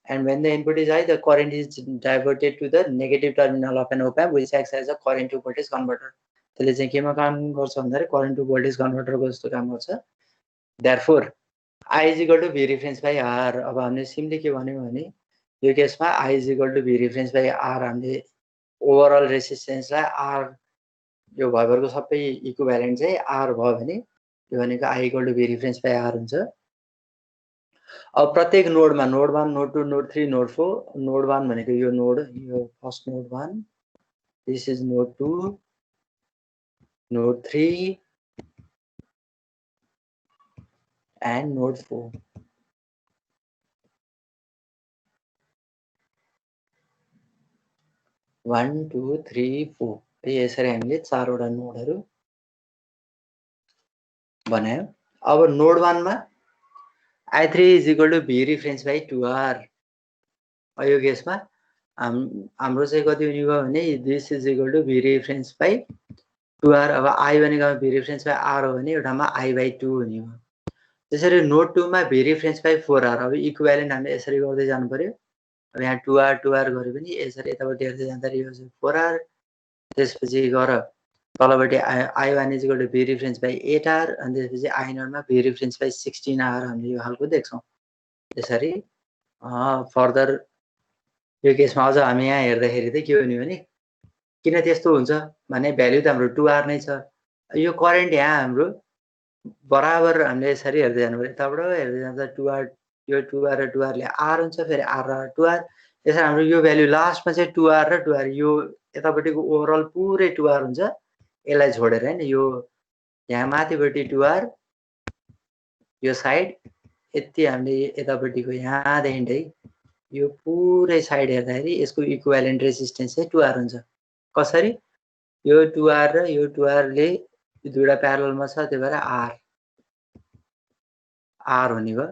and when the input is high, the current is diverted to the negative terminal of an op amp, which acts as a current to voltage converter. त्यसले चाहिँ केमा काम गर्छ भन्दाखेरि current to voltage converter को जस्तो काम गर्छ। Therefore, I is equal to V reference by R. अब हामीले सिम्पली के भन्यौँ भने यो केसमा I is equal to V reference by R, हामीले ओभरअल रेसिस्टेन्सलाई R यो भरको सबै इक्विभ्यालेन्ट चाहिँ R भयो भने यो भनेको I equal to V reference by R हुन्छ। अब प्रत्येक नोडमा node 1, node 2, node 3, node 4, node 1 भनेको यो नोड, यो first node 1, this is node 2, node 3 and node 4। One two three four यसरी हामीले चारवटा नोडहरू बनायौँ। अब नोड 1 मा I3 is equal to V reference by 2R। यो केसमा हाम्रो चाहिँ कति हुने भयो भने this is equal to V reference by 2R। अब I भनेको V reference by R हो भने एउटामा I/2 हुने भयो। त्यसरी नोड 2 मा V reference by 4R। अब इक्विभ्यालेन्ट हामीले यसरी गर्दै जानु पर्यो। अब यहाँ 2R 2R गरे पनि यसरी यतापट्टि हेर्दै जाँदाखेरि यो चाहिँ 4R, त्यसपछि गएर तलपट्टि I1 is equal to V reference by 8R, अनि त्यसपछि I0 मा V reference by 16R हामीले यो खालको देख्छौँ। त्यसरी फर्दर यो केसमा अझ हामी यहाँ हेर्दाखेरि चाहिँ के हुने भने किन त्यस्तो हुन्छ भने भ्याल्यु त हाम्रो 2R नै छ। यो करेन्ट यहाँ हाम्रो बराबर हामीले यसरी हेर्दै जानु पर्यो। यताबाट हेर्दै जाँदा 2R, यो 2R र 2R ले R हुन्छ, फेरि R र 2R। त्यसरी हाम्रो यो भ्याल्यु लास्टमा चाहिँ 2R र 2R, यो यतापट्टिको ओभरअल पुरै 2R हुन्छ। यसलाई छोडेर हैन, यो यहाँ माथिपट्टि 2R, यो साइड यति हामीले यतापट्टिको यहाँदेखि यो पुरै साइड हेर्दाखेरि यसको इक्विभ्यालेन्ट रेसिस्टेन्स चाहिँ 2R हुन्छ। कसरी? यो 2R र यो 2R ले दुईवटा प्यारललमा छ, त्यही भएर R हुने भयो।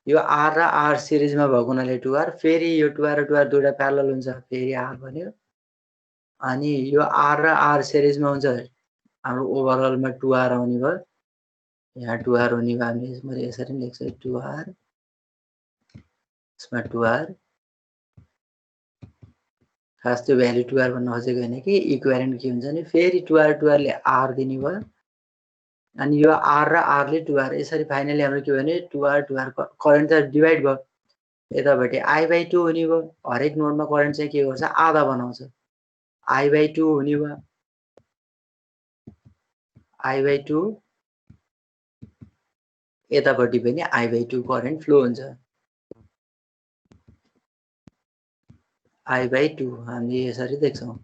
यो R र R सिरिजमा भएको हुनाले 2R, फेरि यो 2R र 2R दुईवटा प्यारलल हुन्छ, फेरि R भन्यो। अनि यो R र R सिरिजमा हुन्छ, हाम्रो ओभरअलमा 2R आउने भयो। यहाँ 2R हुने भयो, हामीले मैले यसरी लेख्छु 2R, यसमा 2R। खास त्यो भ्याल्यु 2R भन्न खोजेको होइन कि इक्विभ्यालेन्ट के हुन्छ नि, फेरि 2R 2R ले R दिने भयो। अनि यो R र R ले 2R, यसरी फाइनली हाम्रो के भयो भने 2R 2R करेन्ट त डिभाइड भयो। यतापट्टि I/2 हुने भयो। हरेक नोडमा करेन्ट चाहिँ के गर्छ? आधा बनाउँछ। I/2 हुने भयो। I/2 यतापट्टि पनि I/2 करेन्ट फ्लो हुन्छ। I/2 हामीले यसरी देख्छौँ।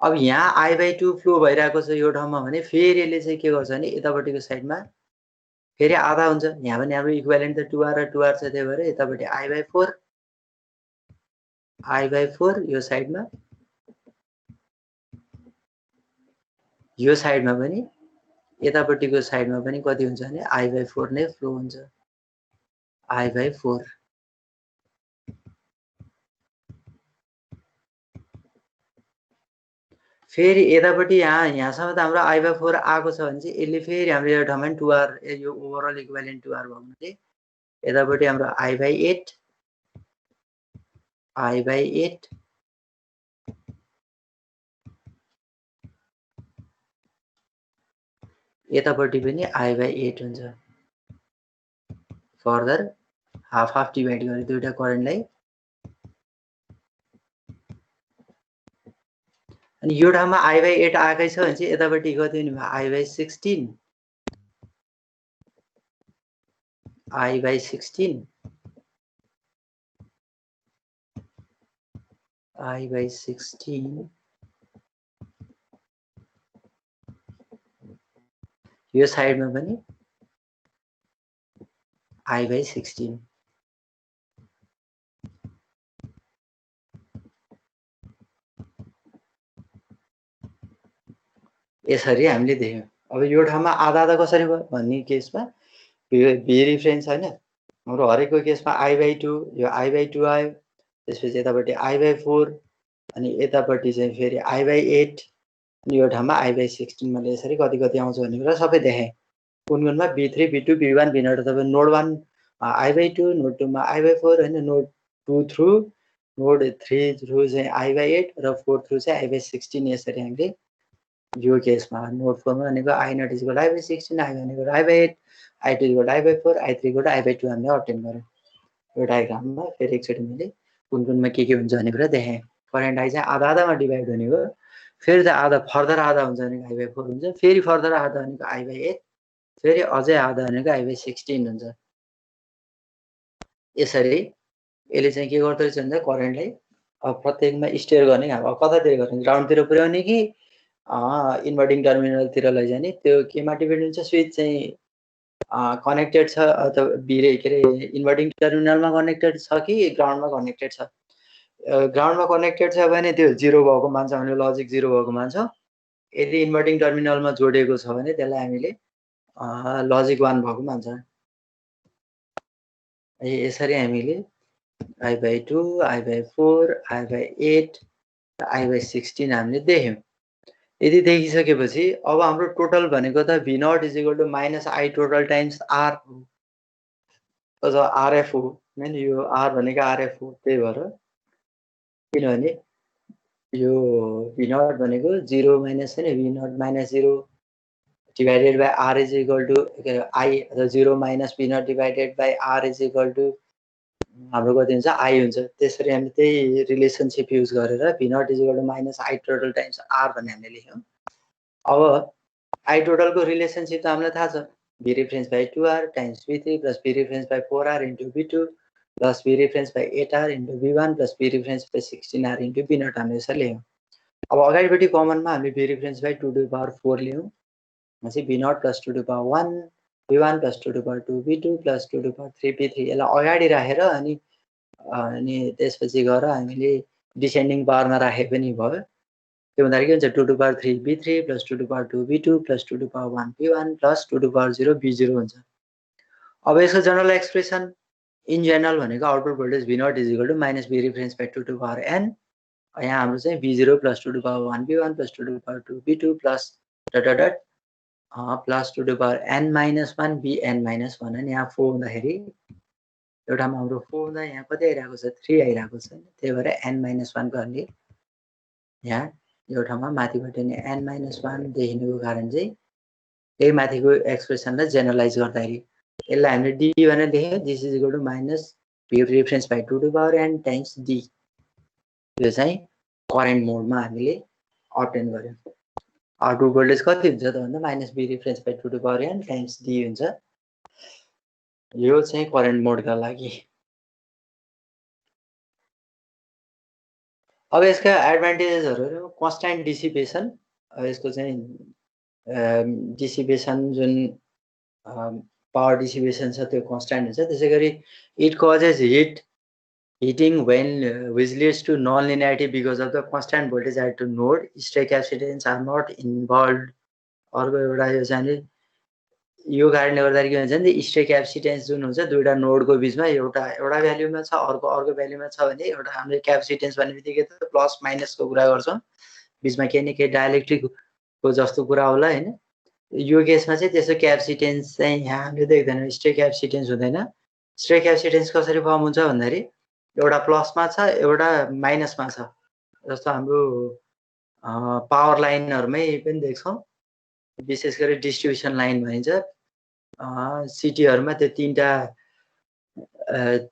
अब यहाँ I/2 फ्लो भइरहेको छ यो ठाउँमा भने फेरि यसले चाहिँ के गर्छ भने यतापट्टिको साइडमा फेरि आधा हुन्छ। यहाँ पनि हाम्रो इक्विभ्यालेन्ट त 2R र 2R छ, त्यही भएर यतापट्टि I/4 यो साइडमा, यो साइडमा पनि, यतापट्टिको साइडमा पनि कति हुन्छ भने I/4 नै फ्लो हुन्छ। I/4 फेरि यतापट्टि यहाँसम्म त हाम्रो I/4 आएको छ भने चाहिँ यसले फेरि हाम्रो यो ठाउँमा 2R यो ओभरअल इक्विभ्यालेन्ट 2R भयो भने चाहिँ यतापट्टि हाम्रो I/8 यतापट्टि पनि I/8 हुन्छ। फर्दर हाफ डिभाइड गरे दुईटा करेन्टलाई अनि यो ठाउँमा I/8 आएकै छ भने चाहिँ यतापट्टि कति हुने भयो I/16 यो साइडमा पनि I/16 यसरी हामीले देख्यौं। अब यो ठाउँमा आधा आधा कसरी भयो भन्ने केसमा भी रिफरेन्स हैन हाम्रो हरेकको केसमा I/2 यो I/2 आयो त्यसपछि यतापट्टि I/4 अनि यतापट्टि चाहिँ फेरि I/8 अनि यो ठाउँमा I/16 मैले यसरी कति कति आउँछ भन्ने कुरा सबै देखाएँ। कुन-कुनमा B3 B2 B1 B0 तपाईं नोड 1 I/2 नोड 2 मा I/4 हैन नोड 2 थ्रु नोड 3 थ्रु चाहिँ I/8 र 4 थ्रु चाहिँ I/16 यसरी हामीले यो केसमा नोड 4 मा भनेको I0 = I/16 I1 = I/8 I2 = I/4 I3 = I/2 हामीले अब्टेन गर्यौं। यो डायग्राममा फेरि एकचोटि मैले कुन-कुनमा के हुन्छ भन्ने कुरा देखाएँ। करेन्ट I चाहिँ आधा आधामा डिभाइड हुने हो। फेरि त आधा फर्दर आधा हुन्छ भनेको I/4 हुन्छ। फेरि फर्दर आधा भनेको I/8 फेरि अझै आधा भनेको I/16 हुन्छ। यसरी यसले चाहिँ के गर्दो रहेछ भन्दा करेन्टलाई अब प्रत्येकमा स्टेयर गर्ने अब कतातिर गर्ने ग्राउन्डतिर पुर्याउने कि इन्भर्टिङ टर्मिनलतिर लैजाने त्यो केमा डिपेन्ड हुन्छ स्विच चाहिँ कनेक्टेड छ अथवा के अरे इन्भर्टिङ टर्मिनलमा कनेक्टेड छ कि ग्राउन्डमा कनेक्टेड छ। ग्राउन्डमा कनेक्टेड छ भने त्यो 0 भएको मान्छ भने लजिक 0 भएको मान्छ। यदि इन्भर्टिङ टर्मिनलमा जोडिएको छ भने त्यसलाई हामीले लजिक 1 भएको मान्छ। यसरी हामीले I/2 I/4 I/8 र I/16 हामीले देख्यौं। यदि देखिसकेपछि अब हाम्रो टोटल भनेको त V0 = -I total times R हो अथवा RF हो हैन यो R भनेको RF हो त्यही भएर किनभने यो V0 भनेको 0 माइनस हैन V0 - 0 divided by R is equal to I अथवा 0 minus V0 divided by R is equal to हाम्रो कति हुन्छ I हुन्छ। त्यसरी हामी त्यही रिलेसनशिप युज गरेर V0 = -I total times R भन्ने हामीले लेख्यौं। अब I total को रिलेसनशिप त हामीलाई थाहा छ V reference by 2R times V3 plus V reference by 4R into V2 plus V reference by 8R into V1 plus V reference by 16R into V0 हामीले यसरी लेख्यौं। अब अगाडिपट्टि कमनमा हामीले V reference by 2 to the power 4 ल्यायौं। पछि V0 plus 2 to the power 1 V1 plus 2 to the power 2 V2 plus 2 to the power 3 V3 यसलाई अगाडि राखेर अनि त्यसपछि गएर हामीले डिसेन्डिङ पावरमा राखे पनि भयो। त्यो भन्दा के हुन्छ 2 to the power 3 V3 plus 2 to the power 2 V2 plus 2 to the power 1 V1 plus 2 to the power 0 V0 हुन्छ। अब यसको जनरल एक्सप्रेसन इन जनरल भनेको output voltage V0 = -V reference by 2 to the power n यहाँ हाम्रो चाहिँ V0 plus 2 to the power 1 V1 plus 2 to the power 2 V2 plus plus 2 to the power n - 1 Bn - 1 अनि यहाँ 4 हुँदाखेरि एउटामा हाम्रो 4 हुँदा यहाँ कति आइरहेको छ 3 आइरहेको छ। त्यही भएर n - 1 को हामीले यहाँ एउटामा माथिबाट नि n - 1 देखिनुको कारण चाहिँ यही माथिको एक्सप्रेसनलाई जेनरलाइज गर्दाखेरि यसलाई हामीले d भनेर लेख्यौं this is equal to -V reference by 2 to the power n times d यो चाहिँ करेन्ट मोडमा हामीले अब्टेन गर्यौं। आउटपुट भोल्टेज कति हुन्छ त भन्दा -V reference by 2 to the power n times d हुन्छ। यो चाहिँ करेन्ट मोडका लागि। अब यसका एडभान्टेजेसहरु कन्स्ट्यान्ट डिसिपेसन यसको चाहिँ डिसिपेसन जुन पावर डिसिपेसन छ त्यो कन्स्ट्यान्ट हुन्छ। त्यसैगरी it causes heating when which leads to non-linearity because of the constant voltage at the node stray capacitance are not involved। अर्को एउटा यो चाहिँ यो कारणले गर्दाखेरि के हुन्छ भने स्टे क्यापेसिटेन्स जुन हुन्छ दुईटा नोडको बीचमा एउटा भ्यालुमा छ अर्को भ्यालुमा छ भने एउटा हामीले क्यापेसिटेन्स भन्ने बित्तिकै त प्लस माइनसको कुरा गर्छौं बीचमा केही न केही डाइलेक्ट्रिकको जस्तो कुरा होला हैन। यो केसमा चाहिँ त्यसो क्यापेसिटेन्स चाहिँ यहाँ हामीले देख्दैनौँ, स्ट्रे क्यापेसिटेन्स हुँदैन। स्ट्रे क्यापेसिटेन्स कसरी फर्म हुन्छ भन्दाखेरि एउटा प्लसमा छ, एउटा माइनसमा छ। जस्तो हाम्रो पावर लाइनहरुमै पनि देख्छौँ, विशेष गरी डिस्ट्रिब्युसन लाइन भनिन्छ। सिटीहरुमा त्यो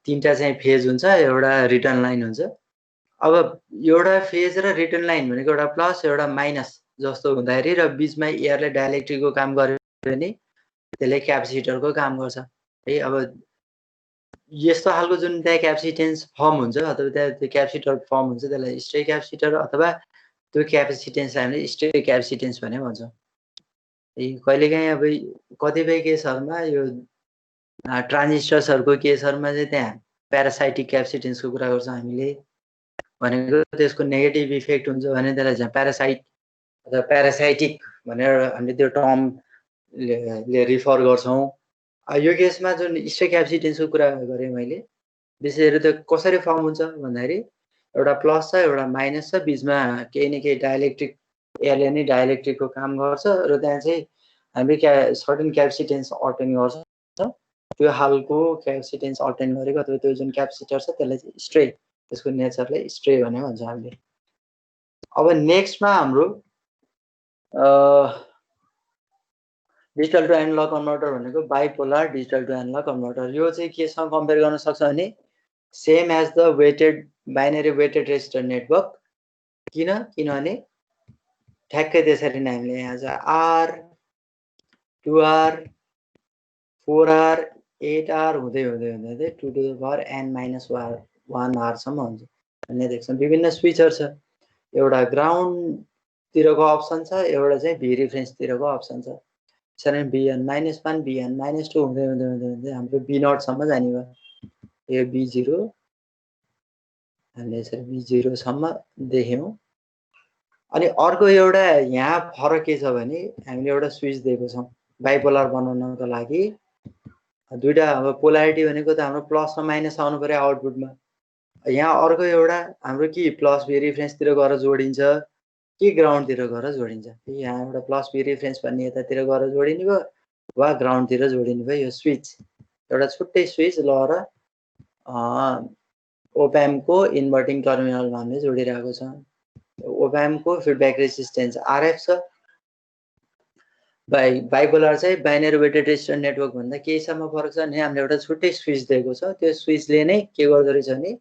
तीनटा चाहिँ फेज हुन्छ, एउटा रिटर्न लाइन हुन्छ। अब एउटा फेज र रिटर्न लाइन भनेको एउटा प्लस एउटा माइनस जस्तो हुँदाखेरि र बीचमा एयरले डाइलेक्ट्रिकको काम गर्यो भने त्यसले क्यापेसिटरको काम गर्छ है। अब यस्तो खालको जुन त्यहाँ क्यापेसिटेन्स फर्म हुन्छ अथवा त्यहाँ त्यो क्यापेसिटर फर्म हुन्छ त्यसलाई स्ट्रे क्यापेसिटर अथवा त्यो क्यापेसिटेन्सलाई हामीले स्ट्रे क्यापेसिटेन्स भने भन्छौँ। कहिलेकाहीँ अब कतिपय केसहरुमा यो ट्रान्जिस्टर्सहरुको केसहरुमा चाहिँ त्यहाँ प्यारासाइटिक क्यापेसिटेन्सको कुरा गर्छौँ हामीले। भनेको त्यसको नेगेटिभ इफेक्ट हुन्छ भने त्यसलाई चाहिँ प्यारासाइट अथवा प्यारासाइटिक भनेर हामीले त्यो टर्मले रिफर गर्छौँ। यो केसमा जुन स्ट्रे क्यापेसिटेन्सको कुरा गरेँ मैले, विशेष गरी त्यो कसरी फर्म हुन्छ भन्दाखेरि एउटा प्लस छ एउटा माइनस छ, बीचमा केही न केही डाइलेक्ट्रिक एयरले नै डाइलेक्ट्रिकको काम गर्छ र त्यहाँ चाहिँ हामीले सर्टेन क्यापेसिटेन्स अटेन गर्छ। त्यो खालको क्यापेसिटेन्स अटेन गरेको अथवा त्यो जुन क्यापेसिटर छ त्यसलाई चाहिँ स्ट्रे, त्यसको नेचरलाई स्ट्रे भने भन्छ हामीले। अब नेक्स्टमा हाम्रो डिजिटल टु एनालग कन्भर्टर भनेको bipolar digital to analog converter. यो चाहिँ केसँग कम्पेयर गर्न सक्छ भने same as the weighted binary weighted resistor network. किनभने ठ्याक्कै त्यसरी नै हामीले यहाँ चाहिँ R 2R 4R 8R हुँदै 2 to the power n-1 R सम्म हुन्छ भन्ने देख्छौँ। विभिन्न स्विचहरु छ, एउटा ग्राउन्डतिरको अप्सन छ, एउटा चाहिँ भी रेफरेन्सतिरको अप्सन छ। त्यसरी Bn-1 Bn-2 हुँदै हाम्रो B0 सम्म जाने भयो। यो B0 हामीले यसरी B0 सम्म देख्यौँ। अनि अर्को एउटा यहाँ फरक के छ भने हामीले एउटा स्विच दिएको छौँ बाइपोलर बनाउनको लागि। दुईटा अब पोलारिटी भनेको त हाम्रो प्लस र माइनस आउनु पर्यो आउटपुटमा। यहाँ अर्को एउटा हाम्रो कि प्लस भी रेफरेन्सतिर गएर जोडिन्छ कि ग्राउन्डतिर गएर जोडिन्छ। यहाँ एउटा प्लस भी रेफरेन्स भन्ने यतातिर गएर जोडिने भयो वा ग्राउन्डतिर जोडिने भयो। यो स्विच एउटा छुट्टै स्विच लगेर ओप्याम्पको इन्भर्टिङ टर्मिनलमा हामीले जोडिरहेको छ। ओप्याम्पको फिडब्याक रेजिस्टेन्स RF छ। बाइपोलर चाहिँ बाइनरी वेटेड रेजिस्टर नेटवर्क भन्दा केहीसम्म फरक छ भने हामीले एउटा छुट्टै स्विच दिएको छ। त्यो स्विचले नै के गर्दो रहेछ भने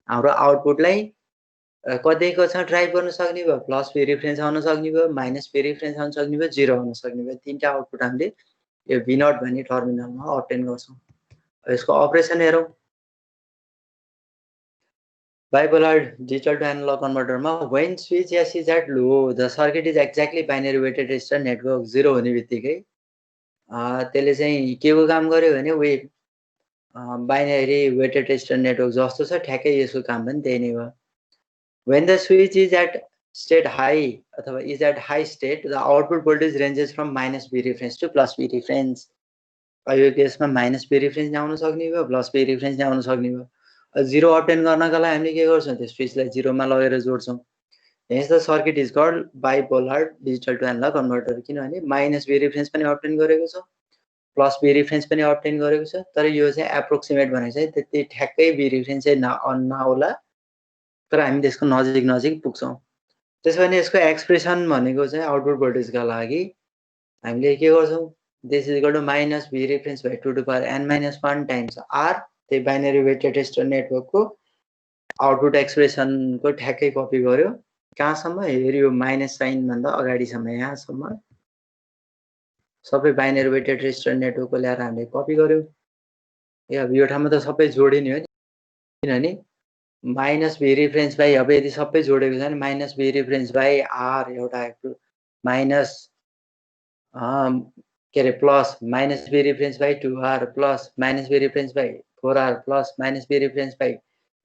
हाम्रो आउटपुटलाई कतैको छ ड्राइभ गर्न सक्ने भयो, प्लस भी रेफरेन्स आउन सक्ने भयो, माइनस भी रेफरेन्स आउन सक्ने भयो, 0 आउन सक्ने भयो। तीनटा आउटपुट हामीले यो V0 भन्ने टर्मिनलमा अब्टेन गर्छौँ। यसको अपरेसन हेरौँ। Bipolar digital to analog converter मा when switch S is at low, the circuit is exactly binary weighted resistor network 0 हुने बित्तिकै त्यसले चाहिँ के को काम गर्यो भने वे बाइनरी वेटेड रेजिस्टर नेटवर्क जस्तो छ ठ्याक्कै यसको काम पनि त्यही नै भयो। When the switch is at state high अथवा is at high state, the output voltage ranges from minus V reference to plus V reference. यो केसमा माइनस भी रेफरेन्स आउन सक्ने भयो, प्लस भी रेफरेन्स आउन सक्ने भयो। 0 अब्टेन गर्नका लागि हामीले के गर्छौँ त्यो स्विचलाई 0 मा लगेर जोड्छौँ। Hence the circuit is called bipolar digital to analog converter. किनभने माइनस भी रेफरेन्स पनि अब्टेन गरेको छ, प्लस भी रेफरेन्स पनि अब्टेन गरेको छ, तर यो चाहिँ एप्रोक्सिमेट भनेको चाहिँ त्यति ठ्याक्कै भी रेफरेन्स चाहिँ नहोला, तर हामी त्यसको नजिक पुग्छौँ। त्यसो भने यसको एक्सप्रेसन भनेको चाहिँ आउटपुट भोल्टेजका लागि हामीले के गर्छौँ, this is equal to minus V reference by 2 to the power n-1 times R, त्यही बाइनरी वेटेड रेजिस्टर नेटवर्कको आउटपुट एक्सप्रेसनको ठ्याक्कै कपी गर्यो। कहाँसम्म हेऱ्यो, माइनस साइन भन्दा अगाडिसम्म यहाँसम्म सबै बाइनरी वेटेड रेजिस्टर नेटवर्कको ल्याएर हामीले कपी गर्यो। अब यो ठाउँमा त सबै जोडिने हो नि, किनभने माइनस भी रेफरेन्स बाई, अब यदि सबै जोडेको छ भने minus V reference by R एउटा माइनस के अरे plus minus V reference by 2R plus minus V reference by 4R plus minus V reference by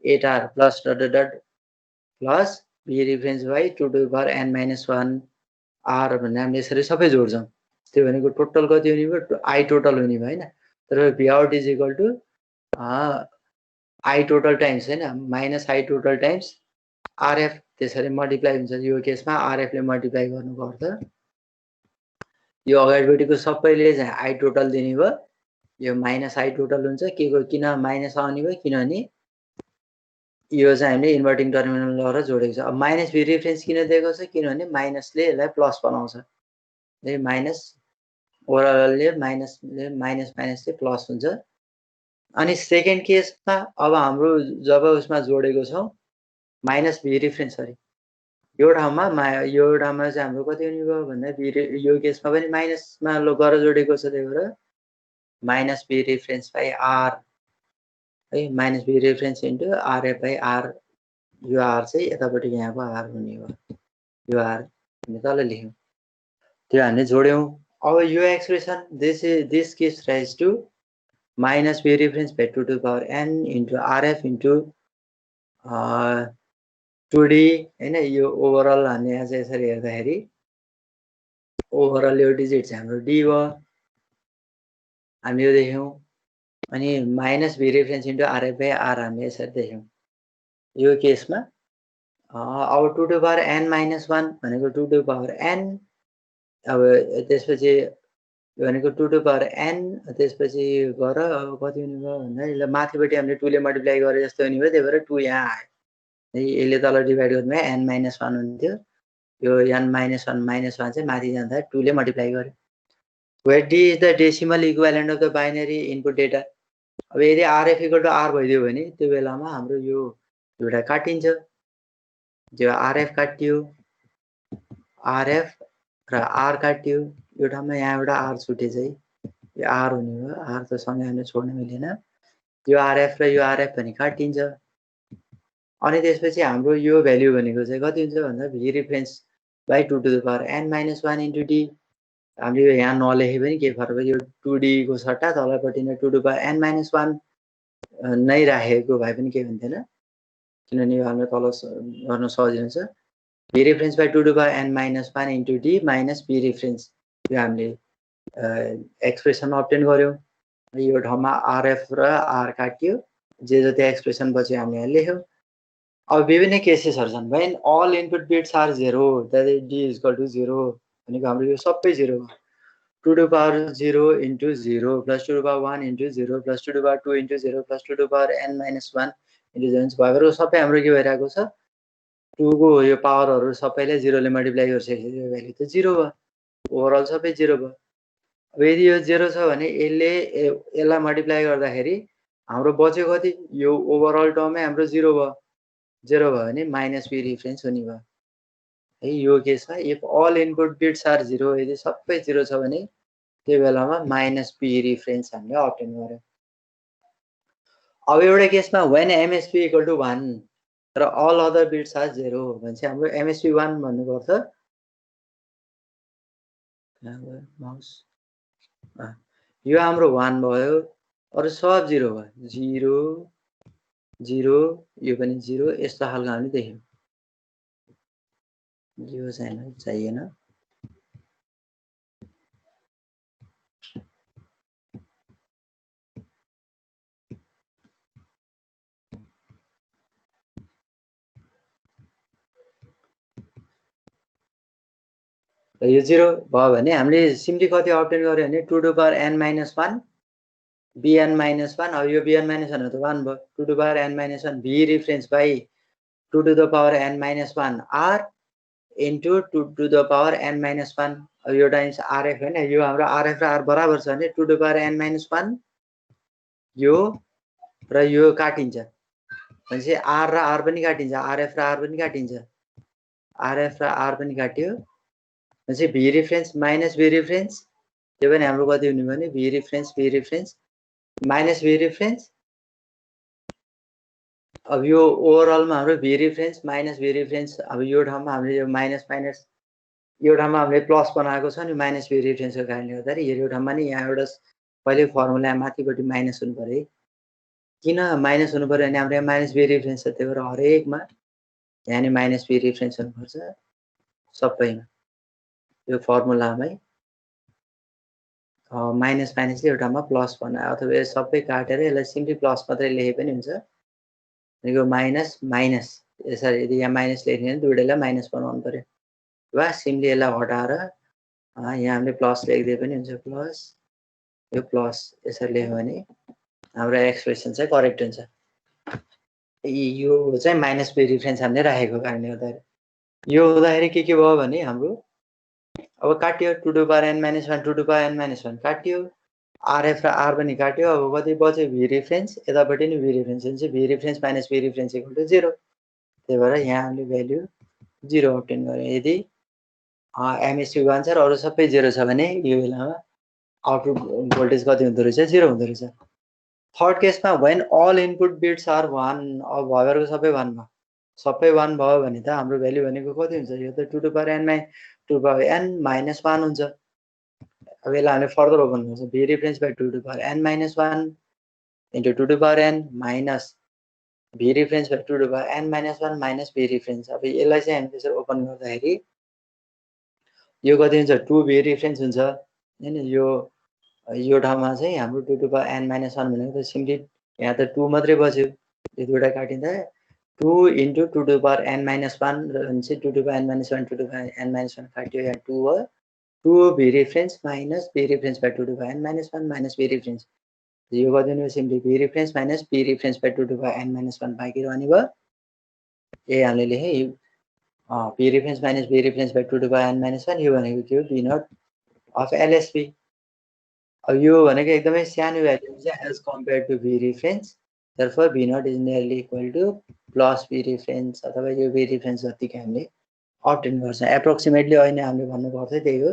8R plus plus V reference by 2 to the power n-1 R भन्ने हामीले यसरी सबै जोड्छौँ। त्यो भनेको total कति हुने भयो, I टोटल हुने भयो हैन। तर V out is equal to I total times हैन, minus I total times RF त्यसरी मल्टिप्लाई हुन्छ। यो केसमा आरएफ ले मल्टिप्लाई गर्नुपर्छ। यो अगाडिपट्टिको सबैले चाहिँ आई टोटल दिने भयो। यो माइनस आई टोटल हुन्छ। के को किन माइनस आउने भयो किनभने यो चाहिँ हामीले इन्भर्टिङ टर्मिनल लगाएर जोडेको छ। अब माइनस भी रिफरेन्स किन दिएको छ किनभने माइनसले यसलाई प्लस बनाउँछ। ए माइनस ओभरअलले माइनसले माइनस माइनस चाहिँ प्लस हुन्छ। अनि सेकेन्ड केसमा अब हाम्रो जब उसमा जोडेको छौँ माइनस भी रिफरेन्स सरी यो ठाउँमा चाहिँ हाम्रो कति हुने भयो भन्दा यो केसमा पनि माइनसमा गरेर जोडेको छ। त्यही भएर minus V reference by R है minus V reference into RF by R. यो आर चाहिँ यतापट्टि यहाँको आर हुने भयो। यो आर हामी तल लेख्यौँ त्यो हामीले जोड्यौँ। अब यो expression this case raise to minus V reference by 2 to power n into RF into 2d हैन। यो ओभरअल हामीले यहाँ चाहिँ यसरी हेर्दाखेरि ओभरअल यो डिजिट चाहिँ हाम्रो डी भयो। हामी यो देख्यौँ। अनि minus V reference into RF by R हामीले यसरी देख्यौँ। यो केसमा अब 2 टु पावर n माइनस 1 भनेको 2 टु पावर n। अब त्यसपछि भनेको 2 टु पावर n त्यसपछि गर अब कति हुने भयो भन्दा यसलाई माथिपट्टि हामीले 2 ले मल्टिप्लाई गरे जस्तो हुने भयो। त्यही भएर 2 यहाँ आयो। यसले तल डिभाइड गर्नुमा n माइनस 1 हुन्थ्यो। यो n माइनस 1 चाहिँ माथि जाँदा 2 ले मल्टिप्लाई गर्यो। Where D is the decimal equivalent of the binary input data. अब यदि आरएफ इक्वल टु आर भइदियो भने त्यो बेलामा हाम्रो यो एउटा काटिन्छ। जो आरएफ काटियो आरएफ र आर काटियो। यो ठाउँमा यहाँ एउटा आर छुटे चाहिँ यो आर हुने भयो। आर त सँगै हामीले छोड्न मिलेन। यो आरएफ र यो आरएफ पनि काटिन्छ। अनि त्यसपछि हाम्रो यो भ्याल्यु भनेको चाहिँ कति हुन्छ भन्दा V reference by 2 to the power n minus 1 into D. हामीले यहाँ नलेखे पनि के फरक पर्छ। यो 2d को सट्टा तलपट्टि नै 2 टु पावर n माइनस 1 नै राखेको भए पनि केही हुन्थेन किनभने यो हाम्रो तल गर्न सजिलो हुन्छ। V reference by 2 to power n minus 1 into D minus V reference यो हामीले एक्सप्रेसन अब्टेन गर्यौँ। यो ठाउँमा आरएफ र आर काटियो। जे जति एक्सप्रेसन पछि हामीले यहाँ लेख्यौँ। अब विभिन्न केसेसहरू छन्। When all input bits are 0 that is D is equal to 0 भनेको हाम्रो यो सबै 0 हो। 2 to power 0 into 0 plus 2 to power 1 into 0 plus 2 to power 2 into 0 plus 2 to power n minus 1 into 0 भएर सबै हाम्रो के भइरहेको छ 2 को यो पावरहरू सबैले 0 ले मल्टिप्लाई गरिसकेपछि यो भ्यालु त 0 भयो। ओभरअल सबै 0 भयो। अब यदि यो 0 छ भने यसलाई मल्टिप्लाई गर्दाखेरि हाम्रो बच्यो कति यो ओभरअल टर्ममै हाम्रो 0 भयो। 0 भयो भने माइनस भी रिफरेन्स हुने भयो है। यो केसमा if all input bits are 0 यदि सबै 0 छ भने त्यो बेलामा माइनस भी रिफरेन्स हामीले अब्टेन गर्यौँ। अब एउटा केसमा व्हेन एमएसपी इक्वल टु 1 र अल अदर बिट्स आर 0 भने चाहिँ हाम्रो एमएसपी 1 भन्नुपर्छ। माउस यो हाम्रो 1 भयो। अरु सब 0 भयो। 0 0 यो पनि 0 यस्तो खालको हामीले देख्यौँ। यो चाहिँ चाहिएन। यो 0 भयो भने हामीले सिम्पली कति अब्टेन गर्यो भने 2 to power n minus 1 bn minus 1। अब यो bn माइनस 1 हो त 1 भयो। 2 to power n minus 1 V reference by 2 to the power n minus 1 r into 2 to the power n minus 1। अब यो टाइम्स आरएफ हैन। यो हाम्रो आरएफ र आर बराबर छ भने 2 टु पावर n माइनस 1 यो र यो काटिन्छ भनेपछि आर र आर पनि काटिन्छ। आरएफ र आर पनि काटिन्छ। आरएफ र आर पनि काट्यो भनेपछि भी रिफरेन्स माइनस भी रिफरेन्स त्यो पनि हाम्रो कति हुने भने भी रिफरेन्स माइनस भी रिफरेन्स। अब यो ओभरअलमा हाम्रो भी रिफरेन्स माइनस भी रिफरेन्स। अब यो ठाउँमा हामीले यो माइनस माइनस यो ठाउँमा हामीले प्लस बनाएको छ नि माइनस भी रिफरेन्सको कारणले गर्दाखेरि यो ठाउँमा नि यहाँ एउटा पहिले फर्मुला माथिपट्टि माइनस हुनु पर्यो। किन माइनस हुनु पर्यो भने हाम्रो यहाँ माइनस भी रिफरेन्स छ। त्यही भएर हरेकमा यहाँ नि माइनस भी रिफरेन्स हुनुपर्छ सबैमा। यो फर्मुलामै माइनस माइनसले एउटामा प्लस बनायो अथवा यो सबै काटेर यसलाई सिम्पली प्लस मात्रै लेखे पनि हुन्छ। यो माइनस माइनस यसरी यदि यहाँ माइनस लेख्ने भने दुईटैलाई माइनस बनाउनु पर्यो वा सिम्पली यसलाई हटाएर यहाँ हामीले प्लस लेख्दै पनि हुन्छ प्लस यो प्लस यसरी लेख्यो भने हाम्रो एक्सप्रेसन चाहिँ करेक्ट हुन्छ यो चाहिँ माइनस बी रिफरेन्स हामीले राखेको कारणले गर्दाखेरि यो हुँदाखेरि के भयो भने हाम्रो अब काट्यो 2 to power n - 1 2 to power n - 1 काट्यो RF र R पनि काट्यो अब कति बच्यो v रिफरेन्स यतापट्टि नि v रिफरेन्स हुन्छ v reference minus v reference equal to 0 त्यही भएर यहाँ हामीले भ्यालु 0 अब्टेन गर्यौं यदि MSB को आन्सर अरु सबै 0 छ भने यो बेलामा आउटपुट भोल्टेज कति हुँदो रहेछ 0 हुँदो रहेछ थर्ड केसमा when all input bits are 1 अब भएरको सबै 1 भयो सबै 1 भयो भने त हाम्रो भ्यालु भनेको कति हुन्छ यो त 2 to power n - 2 power n - 1 हुन्छ अब यसलाई हामीले फर्दर ओपन गर्छौं v reference by 2 to power n - 1 into 2 to power n minus v reference by 2 to power n - 1 minus v reference अब यसलाई चाहिँ हामी त्यसरी ओपन गर्दाखेरि यो कति हुन्छ 2 v रिफरेन्स हुन्छ हैन यो ठाउँमा चाहिँ हाम्रो 2 टु पावर n - 1 भनेको त सिम्पली यहाँ त 2 मात्रै बच्यो यो दुईटा काटिँदा 2 इन्टु 2 टु पावर n - 1 र चाहिँ 2 to power n - 1 2 to power n - 1 काट्यो यहाँ 2 हो 2 v reference minus v reference by 2 to power n - 1 minus v reference यो गरिदिनु simply v reference minus v reference by 2 to power n - 1 बाँकी रहने भयो ए हामीले लेखे v reference minus v reference by 2 to power n - 1 यो भनेको के हो v नट अफ LSB अब यो भनेको एकदमै सानो भ्यालु हुन्छ as compare to v reference therefore v not is nearly equal to plus v reference अथवा यो v रिफरेन्स जतिकै हामीले अब्टेन गर्छौं एप्रोक्सिमेटली अहिले हामीले भन्नु पर्थ्यो त्यही हो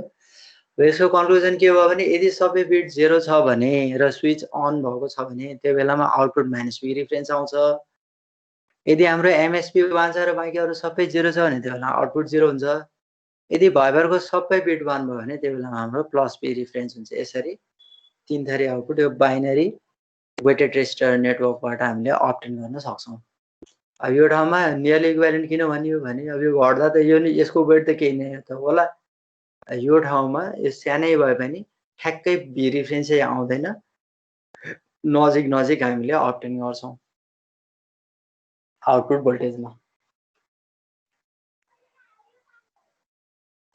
यसको कन्क्लुजन के भयो भने यदि सबै बिट 0 छ भने र स्विच अन भएको छ भने त्यो बेलामा आउटपुट माइनस v रिफरेन्स आउँछ यदि हाम्रो MSB वान छ र बाँकी अरु सबै 0 छ भने त्यो बेला आउटपुट 0 हुन्छ यदि भएभरको सबै बिट 1 भयो भने त्यो बेलामा हाम्रो प्लस v रिफरेन्स हुन्छ यसरी तीन थरी आउटपुट यो बाइनरी वेटेड रेजिस्टर नेटवर्कबाट हामीले अब्टेन गर्न सक्छौं अब यो ठाउँमा नियरली इक्विभ्यालेन्ट किन भनियो भने अब यो घट्दा त यो नि यसको वेट त केही नै त होला यो ठाउँमा यो सानै भए पनि ठ्याक्कै v रिफरेन्स चाहिँ आउँदैन नजिक नजिक हामीले अब्टेन गर्छौं आउटपुट भोल्टेजमा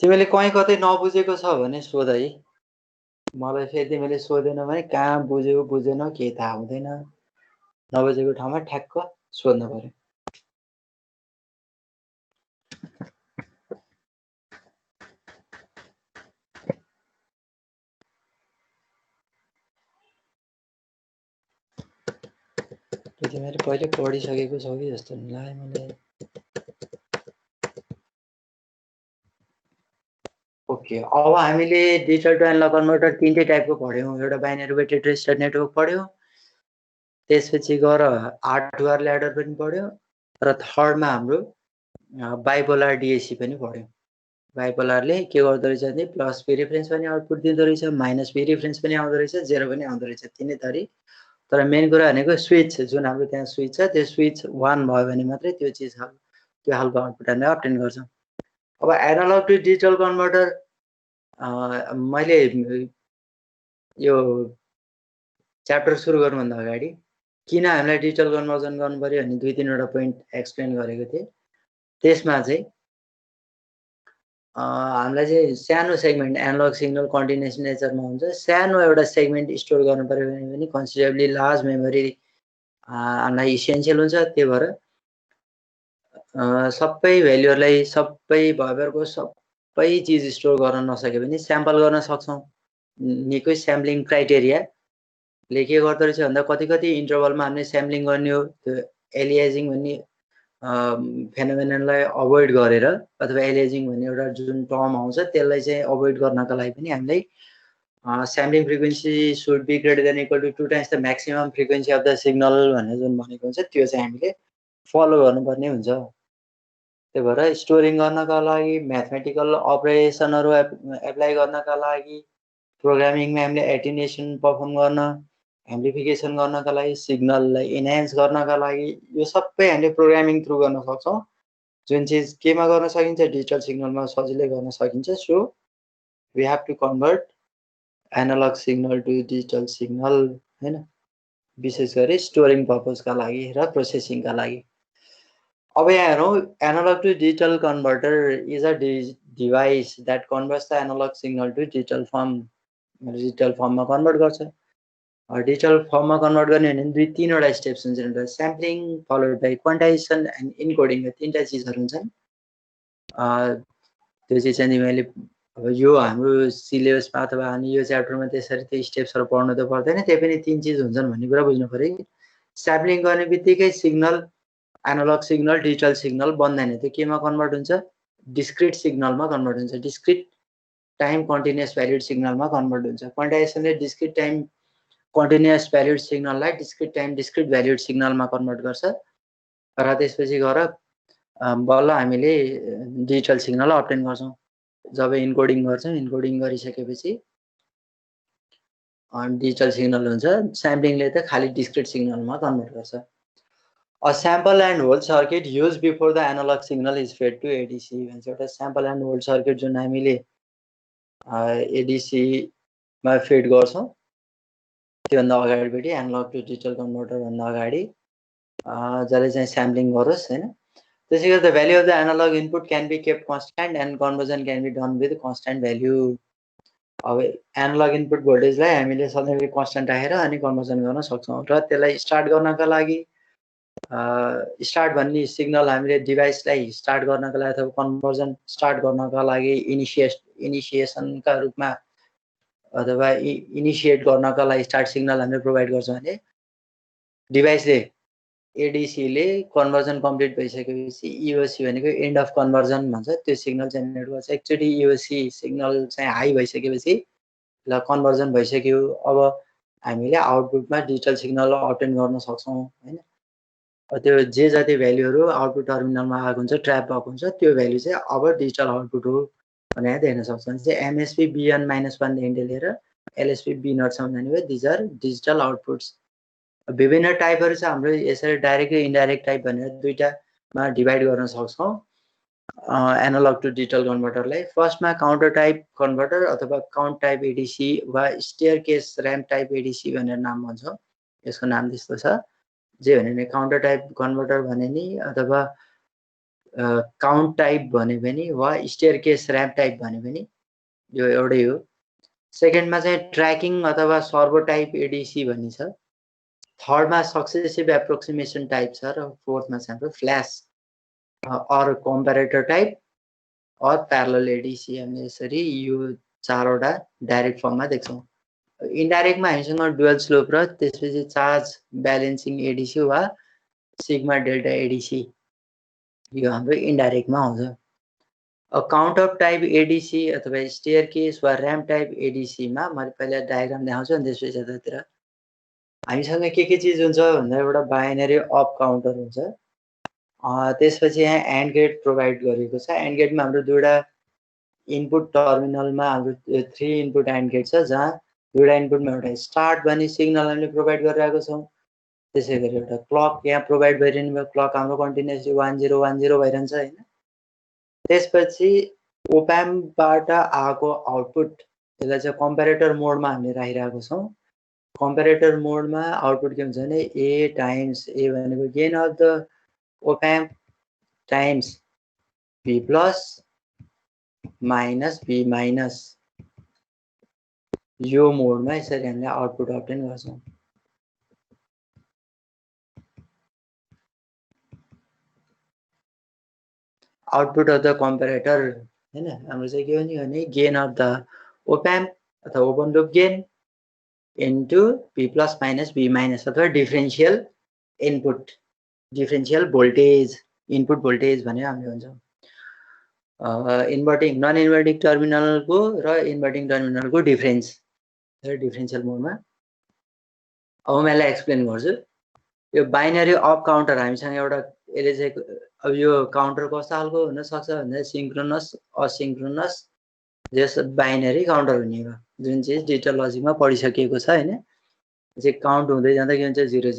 तिमीले कहीँ कतै नबुझेको छ भने सोध है मलाई फेरि तिमीले सोधेन भने कहाँ बुझ्यौ बुझेन केही थाहा हुँदैन नबुझेको ठाउँमा ठ्याक्क सोध्नु पर्यो तिमीले पहिले पढिसकेको छौ कि जस्तो लाग्यो मलाई ओके अब हामीले डिजिटल टु एनालग कन्भर्टर तीनटै टाइपको पढ्यौं एउटा बाइनरी वेटेड रेजिस्टर नेटवर्क पढ्यौं त्यसपछि गएर R2R ल्याडर पनि पढ्यौं र थर्डमा हाम्रो बाइपोलर DAC पनि पढ्यौं बाइपोलरले के गर्दो रहेछ भने प्लस v रिफरेन्स पनि आउटपुट दिँदो रहेछ माइनस v रिफरेन्स पनि आउँदो रहेछ जेरो पनि आउँदो रहेछ तीनै थरी तर मेन कुरा भनेको स्विच जुन हाम्रो त्यहाँ स्विच छ त्यो स्विच 1 भयो भने मात्रै त्यो चिज त्यो हालको आउटपुट हामीले अब्टेन गर्छौं अब एनालग टु डिजिटल कन्भर्टर मैले यो च्याप्टर सुरु गर्नुभन्दा अगाडि किन हामीलाई डिजिटल कन्भर्जन गर्नु पर्यो भन्ने दुई तीनवटा पोइन्ट एक्सप्लेन गरेको थिएँ त्यसमा चाहिँ हामीलाई चाहिँ सानो सेगमेन्ट एनालग सिग्नल कन्टिन्युस नेचरमा हुन्छ सानो एउटा सेगमेन्ट स्टोर गर्नु पर्यो भने पनि कन्सिडरेबली लार्ज मेमोरी हामीलाई इसेन्शियल हुन्छ त्यही भएर सबै भ्यालुहरुलाई सबै भएभरको सबै चीज स्टोर गर्न नसके पनि स्याम्पल गर्न सक्छौं निकै स्याम्पलिङ क्राइटेरिया ले के गर्दो रहेछ भन्दा कति कति इन्टरभलमा हामीले स्याम्पलिङ गर्ने हो त्यो एलियाजिङ भन्ने फेनोमेननलाई अभोइड गरेर अथवा एलियाजिङ भन्ने एउटा जुन टर्म आउँछ त्यसलाई चाहिँ अभोइड गर्नका लागि पनि हामीलाई sampling frequency should be greater than equal to 2 times the maximum frequency of the signal भनेर जुन भनेको हुन्छ त्यो चाहिँ हामीले फलो गर्नुपर्ने हुन्छ त्यही भएर स्टोरिङ गर्नका लागि म्याथमेटिकल अपरेसनहरु एप्लाई गर्नका लागि प्रोग्रामिङमा हामीले एटेन्युएसन परफर्म गर्न एम्प्लिफिकेसन गर्नका लागि सिग्नललाई एनहान्स गर्नका लागि यो सबै हामीले प्रोग्रामिङ थ्रु गर्न सक्छौं जुन चीज केमा गर्न सकिन्छ डिजिटल सिग्नलमा सजिलै गर्न सकिन्छ so we have to convert analog signal to digital signal हैन विशेष गरी स्टोरिङ पर्पसका लागि र प्रोसेसिङका लागि अब यहाँ हेरौँ, analog to digital converter is a device that converts the analog signal to digital फर्ममा कन्भर्ट गर्छ। डिजिटल फर्ममा कन्भर्ट गर्ने भने 2-3वटा स्टेप्स हुन्छन्। Sampling followed by quantization and encoding, यो 3टा चिजहरू हुन्छन्। त्यो चाहिँ चाहिँ मैले अब यो हाम्रो सिलेबसमा अथवा हामी यो च्याप्टरमा त्यसरी त्यो स्टेप्सहरू पढ्नु त पर्दैन, त्यही पनि 3 चिज हुन्छन् भन्ने कुरा बुझ्नु पऱ्यो कि स्याम्पलिङ गर्ने बित्तिकै signal, analog signal digital signal बन्दैन, त्यो केमा कन्भर्ट हुन्छ? डिस्क्रिट सिग्नलमा कन्भर्ट हुन्छ, डिस्क्रिट टाइम कन्टिन्युअस भ्यालिड सिग्नलमा कन्भर्ट हुन्छ। क्वान्टाइजेसनले डिस्क्रिट टाइम कन्टिन्युअस भ्यालिड सिग्नललाई डिस्क्रिट टाइम डिस्क्रिट भ्यालिड सिग्नलमा कन्भर्ट गर्छ र त्यसपछि गएर बल्ल हामीले डिजिटल सिग्नल अब्टेन गर्छौँ। जब इन्कोडिङ गर्छौँ, इन्कोडिङ गरिसकेपछि डिजिटल सिग्नल हुन्छ। स्याम्पलिङले त खाली डिस्क्रिट सिग्नलमा कन्भर्ट गर्छ। A sample and hold circuit used before the analog signal is fed to ADC भन्छ। एउटा स्याम्पल एन्ड होल्ड सर्किट जुन हामीले एडिसीमा फेड गर्छौँ, त्योभन्दा अगाडिपट्टि एनालग टु डिजिटल कन्भर्टरभन्दा अगाडि जसले चाहिँ स्याम्पलिङ गरोस् होइन। त्यसै गरी the value of the analog input can be kept constant and conversion can be done with constant value. अब एनालग इनपुट भोल्टेजलाई हामीले सधैँ कन्स्ट्यान्ट राखेर अनि कन्भर्जन गर्न सक्छौँ र त्यसलाई स्टार्ट गर्नका लागि स्टार्ट भन्ने सिग्नल हामीले डिभाइसलाई स्टार्ट गर्नका लागि अथवा कन्भर्जन स्टार्ट गर्नका लागि इनिसिएसनका रूपमा अथवा इनिसिएट गर्नका लागि स्टार्ट सिग्नल हामीले प्रोभाइड गर्छौँ भने डिभाइसले एडिसीले कन्भर्जन कम्प्लिट भइसकेपछि इओसी भनेको एन्ड अफ कन्भर्जन भन्छ, त्यो सिग्नल जेनेरेट गर्छ। एकचोटि इओसी सिग्नल चाहिँ हाई भइसकेपछि ल कन्भर्जन भइसक्यो, अब हामीले आउटपुटमा डिजिटल सिग्नल अब्टेन गर्न सक्छौँ होइन। त्यो जे जति भ्याल्युहरू आउटपुट टर्मिनलमा आएको हुन्छ, ट्र्याप भएको हुन्छ, त्यो भ्याल्यु चाहिँ अब डिजिटल आउटपुट हो भनेर देख्न सक्छौँ। चाहिँ एमएसपी B1-1देखि लिएर एलएसपी B0सम्म जाने दिज आर डिजिटल आउटपुट्स। विभिन्न टाइपहरू छ हाम्रो, यसरी डाइरेक्ट र इन्डाइरेक्ट टाइप भनेर दुईटामा डिभाइड गर्न सक्छौँ एनालग टु डिजिटल कन्भर्टरलाई। फर्स्टमा काउन्टर टाइप कन्भर्टर अथवा काउन्ट टाइप एडिसी वा staircase ramp type ADC भनेर नाम भन्छौँ, यसको नाम त्यस्तो छ। जे भने काउन्टर टाइप कन्भर्टर भने नि अथवा काउन्ट टाइप भने पनि वा स्टेयर केस ऱ्याम्प टाइप भने पनि यो एउटै हो। सेकेन्डमा चाहिँ ट्र्याकिङ अथवा सर्भो टाइप एडिसी भन्ने छ। थर्डमा सक्सेसिभ एप्रोक्सिमेसन टाइप छ र फोर्थमा चाहिँ हाम्रो flash or comparator type or parallel ADC. हामीले यसरी यो 4वटा डाइरेक्ट फर्ममा देख्छौँ। इन्डाइरेक्टमा हामीसँग डुअल स्लोप र त्यसपछि चार्ज ब्यालेन्सिङ एडिसी वा सिग्मा डेल्टा एडिसी, यो हाम्रो इन्डाइरेक्टमा आउँछ। काउन्ट अफ टाइप एडिसी अथवा स्टेयर केस वा ऱ्याम्प टाइप एडिसीमा मैले पहिला डायग्राम देखाउँछु अनि त्यसपछि यतातिर हामीसँग के चिज हुन्छ भन्दा एउटा बाइनरी अप काउन्टर हुन्छ, त्यसपछि यहाँ एन्ड गेट प्रोभाइड गरेको छ। एन्ड गेटमा हाम्रो दुईवटा इनपुट टर्मिनलमा हाम्रो 3 इनपुट एन्ड गेट छ, जहाँ दुईवटा इनपुटमा एउटा स्टार्ट भन्ने सिग्नल हामीले प्रोभाइड गरिरहेको छौँ। त्यसै गरी एउटा क्लक यहाँ प्रोभाइड भइरहने भयो, क्लक हाम्रो कन्टिन्युसली 1010 भइरहन्छ होइन। त्यसपछि ओप्याम्पबाट आएको आउटपुट त्यसलाई चाहिँ कम्पेरेटर मोडमा हामीले राखिरहेको छौँ। कम्पेरेटर मोडमा आउटपुट के हुन्छ भने ए टाइम्स ए भनेको gain of the opamp times B plus minus B minus, यो मोडमा यसरी हामीले आउटपुट अब्टेन गर्छौँ। आउटपुट अफ द कम्पेरेटर हैन, हाम्रो चाहिँ के हो भने गेन अफ द ओप्याम्प अथवा open loop gain into B plus minus B minus अथवा differential input, differential voltage input voltage भनेर हामीले भन्छौँ। इन्भर्टिङ नन इन्भर्टिङ टर्मिनलको र इन्भर्टिङ टर्मिनलको डिफरेन्स डिफरेन्शियल मोडमा। अब म यसलाई एक्सप्लेन गर्छु। यो बाइनरी अप काउन्टर हामीसँग एउटा यसले चाहिँ अब यो काउन्टर कस्तो खालको हुन सक्छ भन्दा सिन्क्रोनस असिन्क्रोनस जस बाइनरी काउन्टर हुने हो, जुन चाहिँ डिजिटल लजिकमा पढिसकिएको छ हैन। चाहिँ काउन्ट हुँदै जाँदा के हुन्छ 000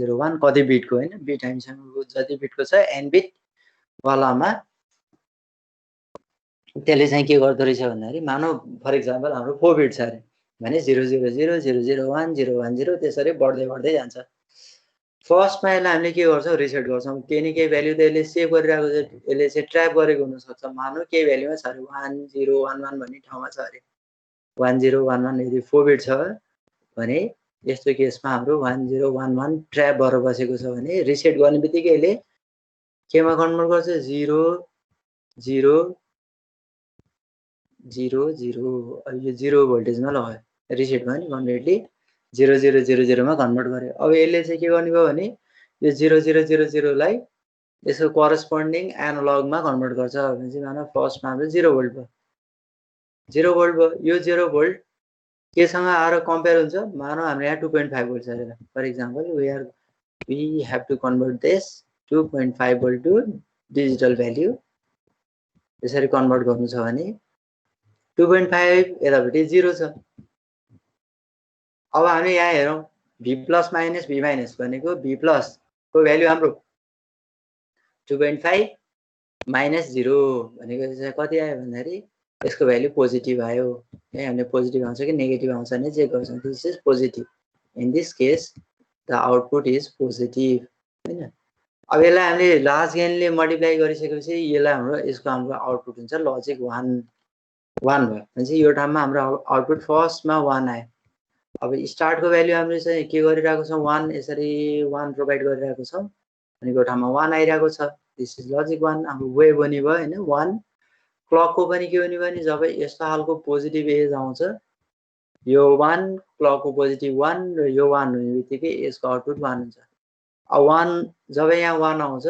001 कति बिटको हैन, बिट हामीसँग जति बिटको छ एन बिट वालामा त्यसले चाहिँ के गर्दो रहेछ भन्दाखेरि मानौ फर एक्जाम्पल हाम्रो 4 बिट छ अरे भने 000 001 010 त्यसरी बढ्दै जान्छ। फर्स्टमा यसलाई हामीले के गर्छौँ रिसेट गर्छौँ केही न केही भ्याल्यु त यसले सेभ गरिरहेको छ यसले चाहिँ ट्र्याप गरेको हुनसक्छ मानौँ केही भ्याल्युमा छ अरे 1011 भन्ने ठाउँमा छ अरे 1011 यदि 4 बिट छ भने यस्तो केसमा हाम्रो 1011 ट्र्याप भएर बसेको छ भने रिसेट गर्ने बित्तिकै यसले केमा कन्भर्ट गर्छ 0 0 0 0 यो 0 भोल्टेजमा लगायो रिसेट भयो नि कम्प्लिटली 0 0 0 0 मा कन्भर्ट गर्यो अब यसले चाहिँ के गर्ने भयो भने यो 0 0 0 0 लाई यसको करस्पोन्डिङ एनालगमा कन्भर्ट गर्छ भने चाहिँ मानौ फर्स्टमा हाम्रो 0 भोल्ट भयो 0 भोल्ट भयो यो 0 भोल्ट केसँग आएर कम्पेयर हुन्छ मानौ हाम्रो यहाँ 2.5 भोल्ट छ अरे for example we have to convert this 2.5 volt to digital value यसरी कन्भर्ट गर्नु छ भने 2.5 यतापट्टि 0 छ अब हामी यहाँ हेरौँ v plus minus v minus भनेको v प्लस को भ्यालु हाम्रो 2.5 माइनस 0 भनेको चाहिँ कति आयो भन्दाखेरि यसको भ्यालु पोजिटिभ आयो है हामीले पोजिटिभ आउँछ कि नेगेटिभ आउँछ भने चेक गर्छौँ this is positive in this case the output is positive हैन अब यसलाई हामीले लार्ज गेनले मल्टिप्लाई गरिसकेपछि यसलाई यसको हाम्रो आउटपुट हुन्छ लजिक 1 1 भयो भने यो ठाउँमा हाम्रो आउटपुट फर्स्टमा 1 आयो अब स्टार्टको भ्यालु हामीले चाहिँ के गरिरहेको छौँ 1 यसरी 1 प्रोभाइड गरिरहेको छौँ अनि यो ठाउँमा 1 आइरहेको छ दिस इज लजिक 1 अब वेभ हुने भयो हैन 1 क्लकको पनि के हुने भयो नि जब यस्तो खालको पोजिटिभ एज आउँछ यो 1 क्लकको पोजिटिभ 1 र यो 1 हुने बित्तिकै यसको आउटपुट 1 हुन्छ अब 1 जब यहाँ 1 आउँछ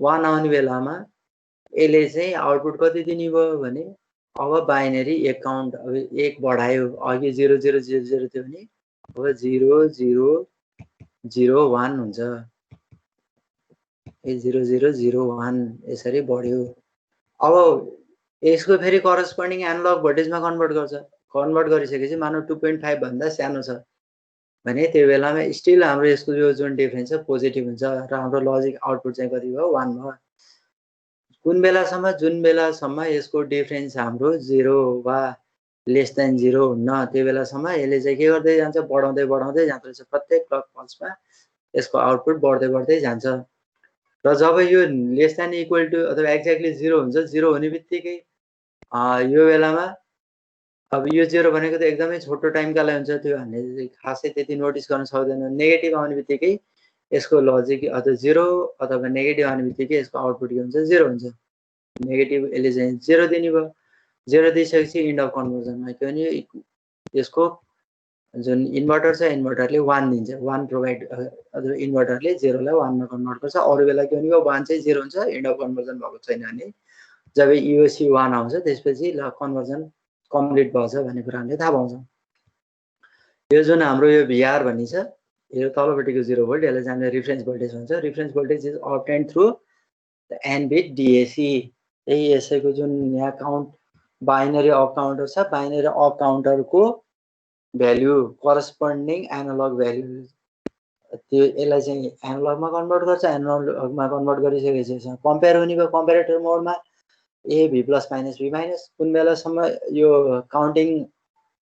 1 आउने बेलामा यसले चाहिँ आउटपुट कति दिने भयो भने अब बाइनरी एक काउन्ट अब एक बढायो अघि 0 0 0 0 थियो भने अब 0 0 0 1 हुन्छ ए 0 0 0 1 यसरी बढ्यो अब यसको फेरि करस्पोन्डिङ एनालग भोल्टेजमा कन्भर्ट गरिसकेपछि मानौ 2.5 भन्दा सानो छ भने त्यो बेलामा स्टिल हाम्रो यसको यो जुन डिफरेन्स छ पोजिटिभ हुन्छ र हाम्रो लजिक आउटपुट चाहिँ कति भयो 1 भयो कुन बेलासम्म जुन बेलासम्म यसको डिफरेन्स हाम्रो 0 वा लेस देन 0 हुन्न त्यो बेलासम्म यसले चाहिँ के गर्दै जान्छ बढाउँदै बढाउँदै जान्छ रहेछ प्रत्येक क्लक पल्समा यसको आउटपुट बढ्दै बढ्दै जान्छ र जब यो लेस देन इक्वल टु अथवा एक्ज्याक्टली 0 हुन्छ 0 हुने बित्तिकै यो बेलामा अब यो 0 भनेको त एकदमै छोटो टाइमका लागि हुन्छ त्यो हामीले खासै त्यति नोटिस गर्न सक्दैन नेगेटिभ आउने बित्तिकै यसको लजिक अथवा 0 अथवा नेगेटिभ आउने बित्तिकै यसको आउटपुट के हुन्छ 0 हुन्छ नेगेटिभ यसले चाहिँ 0 दिने भयो 0 दिइसकेपछि इन्ड अफ कन्भर्जनमा के भने यसको जुन इन्भर्टर छ इन्भर्टरले 1 दिन्छ 1 प्रोभाइड अथवा इन्भर्टरले 0 लाई 1 मा कन्भर्ट गर्छ अरु बेला के भने 1 चाहिँ 0 हुन्छ इन्ड अफ कन्भर्जन भएको छैन भने जब युएससी 1 आउँछ त्यसपछि ल कन्भर्जन कम्प्लिट भएछ भन्ने कुरा हामीले थाहा पाउँछौँ यो जुन हाम्रो यो भिआर भन्ने छ यो तलपट्टिको 0 भोल्ट यसलाई चाहिँ हामीले रिफरेन्स भोल्टेज भन्छ reference voltage is obtained through the n bit DAC यही यसैको जुन यहाँ काउन्ट बाइनरी अफ काउन्टर छ बाइनरी अफ काउन्टरको भ्यालु करस्पोन्डिङ एनालग भ्यालु त्यो यसलाई चाहिँ एनालगमा कन्भर्ट गर्छ एनालगमा कन्भर्ट गरिसकेपछि कम्पेयर हुने भयो कम्पेरेटर मोडमा ए भी प्लस माइनस भी माइनस कुन बेलासम्म यो काउन्टिङ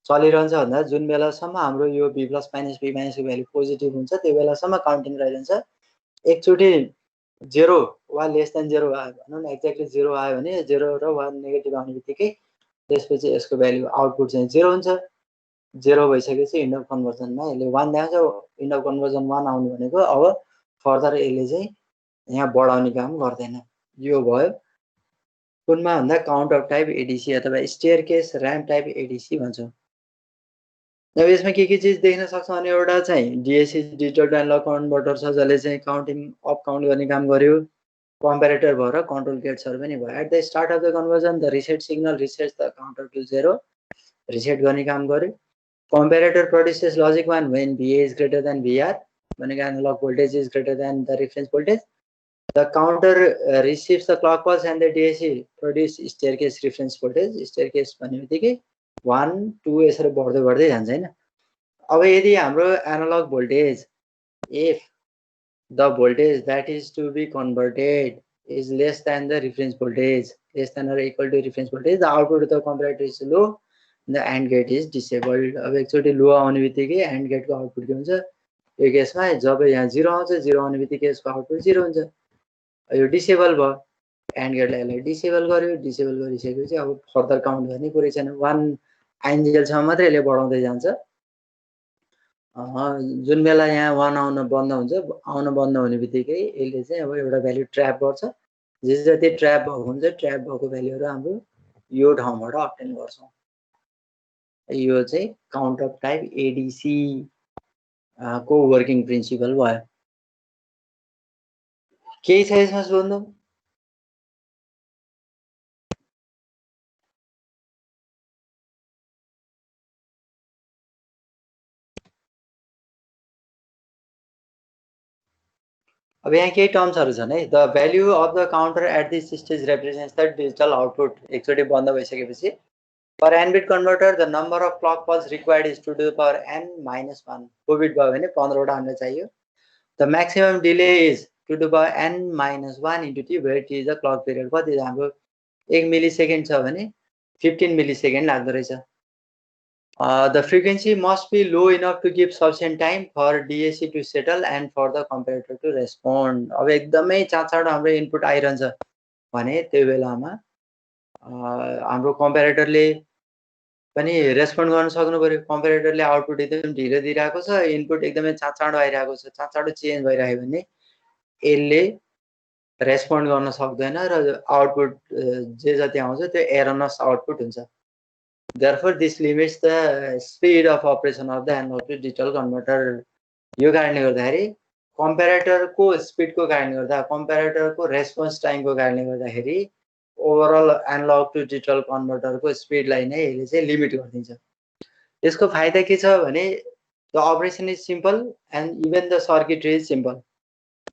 चलिरहन्छ भन्दा जुन बेलासम्म हाम्रो यो भी प्लस माइनस भी माइनसको भ्यालु पोजिटिभ हुन्छ त्यो बेलासम्म काउन्टिङ रहिरहन्छ एकचोटि 0 वा लेस देन 0 आयो भनौँ न एक्ज्याक्टली 0 आयो भने 0 र 1 नेगेटिभ आउने बित्तिकै त्यसपछि यसको भ्यालु आउटपुट चाहिँ 0 हुन्छ 0 भइसकेपछि इन्ड अफ कन्भर्जनमा यसले 1 देखाउँछ इन्ड अफ कन्भर्जन 1 आउनु भनेको अब फर्दर यसले चाहिँ यहाँ बढाउने काम गर्दैन यो भयो कुनमा भन्दा काउन्ट अफ टाइप एडीसी अथवा स्टेयरकेस र्याम्प टाइप एडीसी भन्छौँ अब यसमा के चिज देख्न सक्छौँ भने एउटा चाहिँ DAC digital to analog converter छ जसले चाहिँ काउन्टिङ अप काउन्ट गर्ने काम गर्यो कम्पेरेटर भएर कन्ट्रोल गेट्सहरु पनि भयो at the start of the conversion the reset signal resets the counter to 0 reset गर्ने काम गर्यो comparator produces logic 1 when VA is greater than VR भनेको analogue voltage is greater than the reference voltage the counter receives the clock pulse and the DAC produce staircase reference voltage staircase भन्ने बित्तिकै 1 2 यसरी बढ्दै बढ्दै जान्छ हैन अब यदि हाम्रो analogue voltage if the voltage that is to be converted is less than the reference voltage less than or equal to reference voltage the output of the comparator is low the AND gate is disabled अब एकचोटी लो आउने बित्तिकै AND gate को output के हुन्छ यो केसमा जब यहाँ 0 आउँछ, 0 आउने बित्तिकै यसको आउटपुट 0 हुन्छ। यो डिसेबल भयो, एन्ड गेटले यसलाई डिसेबल गर्यो। डिसेबल गरिसकेपछि अब फर्दर काउन्ट गर्ने कुरै छैन, 1 आइन्जेलसम्म मात्रै यसले बढाउँदै जान्छ। जुन बेला यहाँ 1 आउन बन्द हुन्छ, आउन बन्द हुने बित्तिकै यसले चाहिँ अब एउटा भ्यालु ट्र्याप गर्छ। जे जति ट्र्याप भएको हुन्छ, ट्र्याप भएको भ्यालुहरू हाम्रो यो ठाउँबाट अब्टेन गर्छौँ। यो चाहिँ काउन्टर टाइप एडिसी को वर्किङ प्रिन्सिपल भयो। केही छ यसमा सोध्नु? अब यहाँ केही टर्म्सहरू छन् है। The value of the counter at this stage represents the digital output. एकचोटि बन्द भइसकेपछि for N bit converter the number of clock pulse required is to the power n - 1। 4 bit भयो भने 15 वटा हामीलाई चाहियो। The maximum delay is to the power n - 1 into T, where T is the clock period. कति हाम्रो 1 मिलिसेकेन्ड छ भने 15 मिलिसेकेन्ड लाग्दो रहेछ। The frequency must be low enough to give sufficient time for DAC to settle and for the comparator to respond. अब एकदमै चाँडो हाम्रो इनपुट आइरहन्छ भने त्यो बेलामा हाम्रो कम्पेरेटरले पनि रेस्पोन्ड गर्न सक्नु पर्यो। कम्पेरेटरले आउटपुट एकदम ढिलो दिइरहेको छ, इनपुट एकदमै चाँडो आइरहेको छ, चाँडो चेन्ज भइरहेको भने यसले रेस्पोन्ड गर्न सक्दैन र आउटपुट जे जति आउँछ त्यो एररलेस आउटपुट हुन्छ। Therefore, this limits the speed of operation of the analog to digital converter. यो कारणले गर्दाखेरि कम्पेरेटरको स्पिडको कारणले गर्दा, कम्पेरेटरको रेस्पोन्स टाइमको कारणले गर्दाखेरि ओभरअल एनालग टु डिजिटल कन्भर्टरको स्पिडलाई नै यसले चाहिँ लिमिट गरिदिन्छ। यसको फाइदा के छ भने the operation is simple and even the circuitry is simple.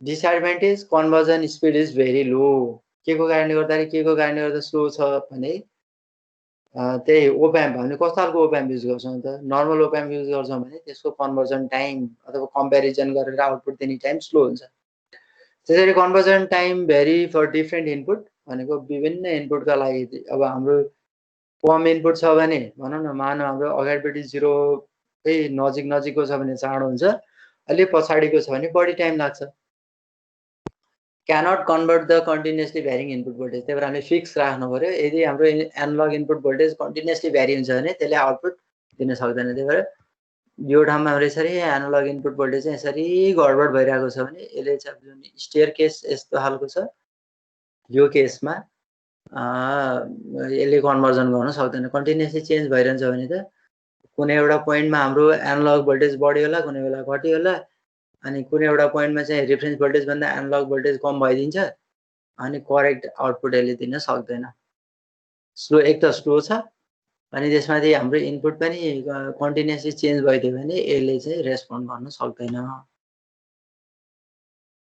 Disadvantage conversion speed is very low. के को कारणले गर्दा स्लो छ भने त्यही ओप्याम्प हामीले कस्तो खालको ओप्याम्प युज गर्छौँ त? नर्मल ओप्याम्प युज गर्छौँ भने त्यसको कन्भर्जन टाइम अथवा कम्पेरिजन गरेर आउटपुट दिने टाइम स्लो हुन्छ। त्यसरी conversion time vary for different input भनेको विभिन्न इनपुटका लागि। अब हाम्रो कम इनपुट छ भने भनौँ न, मानौँ हाम्रो अगाडिपट्टि 0 नजिकको छ भने चाँडो हुन्छ, अलिक पछाडिको छ भने बढी टाइम लाग्छ। cannot convert the continuously varying input voltage। त्यही भएर हामीले फिक्स राख्नु पर्यो। यदि हाम्रो एनालग इनपुट भोल्टेज कन्टिन्युअसली भ्यारी हुन्छ भने त्यसले आउटपुट दिन सक्दैन। त्यही भएर यो ठाउँमा हाम्रो यसरी एनालग इनपुट भोल्टेज चाहिँ यसरी गडबड भइरहेको छ भने यसले चाहिँ जुन स्टेयर केस यस्तो खालको छ, यो केसमा यसले कन्भर्जन गर्न सक्दैन। कन्टिन्युअसली चेन्ज भइरहन्छ भने त कुनै एउटा पोइन्टमा हाम्रो एनालग भोल्टेज बढ्यो होला, कुनै बेला घट्यो होला, अनि कुनै एउटा पोइन्टमा चाहिँ रेफरेन्स भोल्टेज भन्दा एनालग भोल्टेज कम भइदिन्छ अनि करेक्ट आउटपुट यसले दिन सक्दैन। स्लो, एक त स्लो छ अनि त्यसमाथि हाम्रो इनपुट पनि कन्टिन्युअसली चेन्ज भइदियो भने यसले चाहिँ रेस्पोन्ड गर्न सक्दैन।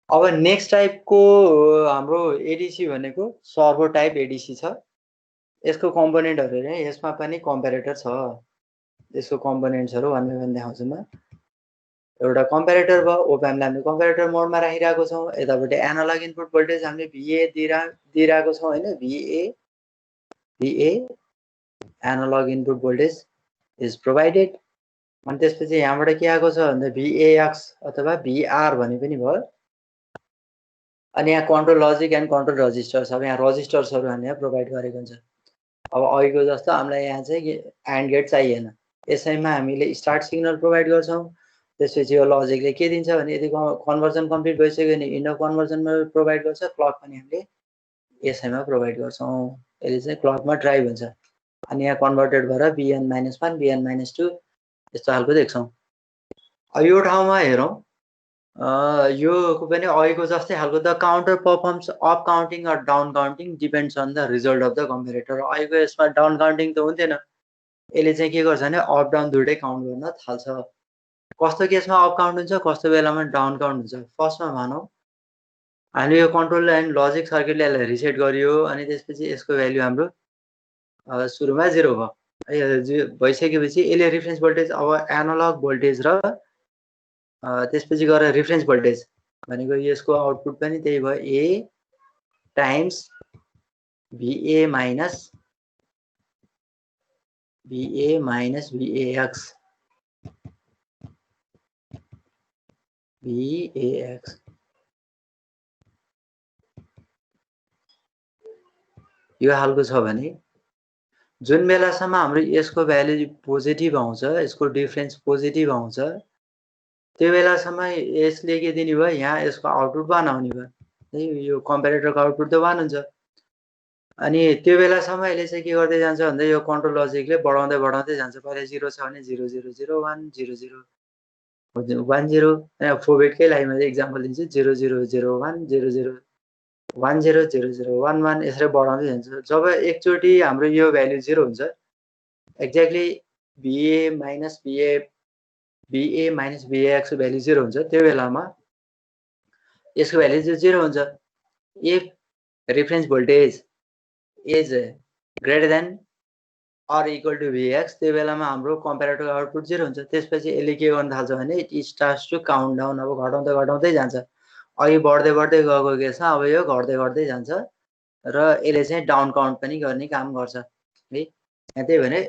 अब नेक्स्ट टाइपको हाम्रो एडिसी भनेको सर्भो टाइप एडिसी छ। यसको कम्पोनेन्टहरू नै यसमा पनि कम्पेरेटर छ। यसको कम्पोनेन्ट्सहरू वान बाई वान देखाउँछु म। एउटा कम्पेरेटर भयो, ओप्याम्पलाई हामीले कम्पेरेटर मोडमा राखिरहेको छौँ। यतापट्टि एनालग इनपुट भोल्टेज हामीले VA दिइरहेको छौँ होइन, VA analogue input voltage is provided. अनि त्यसपछि यहाँबाट के आएको छ भन्दा VAX अथवा VR भने पनि भयो। अनि यहाँ control logic and control registers, अब यहाँ रजिस्टर्सहरू हामीले प्रोभाइड गरेको हुन्छ। अब अघिको जस्तो हामीलाई यहाँ चाहिँ एन्ड गेट चाहिएन, यसैमा हामीले स्टार्ट सिग्नल प्रोभाइड गर्छौँ। त्यसपछि यो लजिकले के दिन्छ भने यदि कन्भर्जन कम्प्लिट भइसक्यो भने इन्डो कन्भर्जनमा प्रोभाइड गर्छ, क्लक पनि हामीले यसैमा प्रोभाइड गर्छौँ। यसले चाहिँ क्लकमा ड्राइभ हुन्छ। अनि यहाँ कन्भर्टेड भएर Bn-1 Bn-2 यस्तो खालको देख्छौँ। अब यो ठाउँमा हेरौँ, यो पनि अघिको जस्तै खालको the counter performs up counting or down counting depends on the result of the comparator. अघिको यसमा डाउन काउन्टिङ त हुन्थेन, यसले चाहिँ के गर्छ भने अप डाउन दुइटै काउन्ट गर्न थाल्छ। कस्तो केसमा अप काउन्ट हुन्छ, कस्तो बेलामा डाउन काउन्ट हुन्छ। फर्स्टमा भनौँ हामीले यो कन्ट्रोल एन्ड लजिक सर्किटले यसलाई रिसेट गरियो अनि त्यसपछि यसको भ्याल्यु हाम्रो सुरुमा 0 भयो। भइसकेपछि यसले रेफरेन्स भोल्टेज अब एनालग भोल्टेज र त्यसपछि गएर रेफरेन्स भोल्टेज भनेको यसको आउटपुट पनि त्यही भयो, A times VA minus VAX। VAX यो हालको छ भने जुन बेलासम्म हाम्रो यसको भ्यालु पोजिटिभ आउँछ, यसको डिफरेन्स पोजिटिभ आउँछ, त्यो बेलासम्म यसले के दिने भयो, यहाँ यसको आउटपुट 1 आउने भयो है। यो कम्पेरेटरको आउटपुट त 1 हुन्छ। अनि त्यो बेलासम्म यसले चाहिँ के गर्दै जान्छ भन्दा यो कन्ट्रोल लजिकले बढाउँदै बढाउँदै जान्छ। पहिला 0 छ भने 0 0 0 1 0 0 1 0 यहाँ 4 बिटकै लागि मैले एक्जाम्पल दिन्छु 0 0 0 1 0 0 1 0 0 0 1 1 यसरी बढाउँदै जान्छ। जब एकचोटि हाम्रो यो भ्यालु 0 हुन्छ, एक्ज्याक्टली VA माइनस VAX को भ्यालु 0 हुन्छ, त्यो बेलामा यसको भ्यालु चाहिँ 0 हुन्छ। If reference voltage is greater then or equal to VX, त्यो बेलामा हाम्रो कम्पेरेटरको आउटपुट 0 हुन्छ। त्यसपछि यसले के गर्न थाल्छ भने it starts to count down, अब घटाउँदै घटाउँदै जान्छ। अघि बढ्दै बढ्दै गएको केसमा अब यो घट्दै घट्दै जान्छ र यसले चाहिँ डाउन काउन्ट पनि गर्ने काम गर्छ है। त्यही भने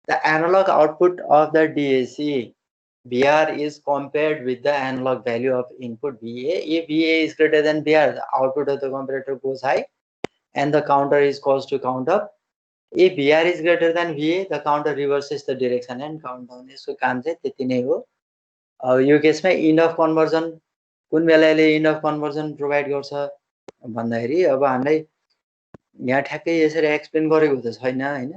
the analogue output of the DAC VR is compared with the analog value of input VA. If VA is greater than VR, the output of the comparator goes high and the counter is caused to count up. If VR is greater than VA, the counter reverses the direction and count down. यसको काम चाहिँ त्यति नै हो। अब यो केसमा end of conversion कुन बेला यसले इन्ड अफ कन्भर्जन प्रोभाइड गर्छ भन्दाखेरि अब हामीलाई यहाँ ठ्याक्कै यसरी एक्सप्लेन गरेको त छैन हैन।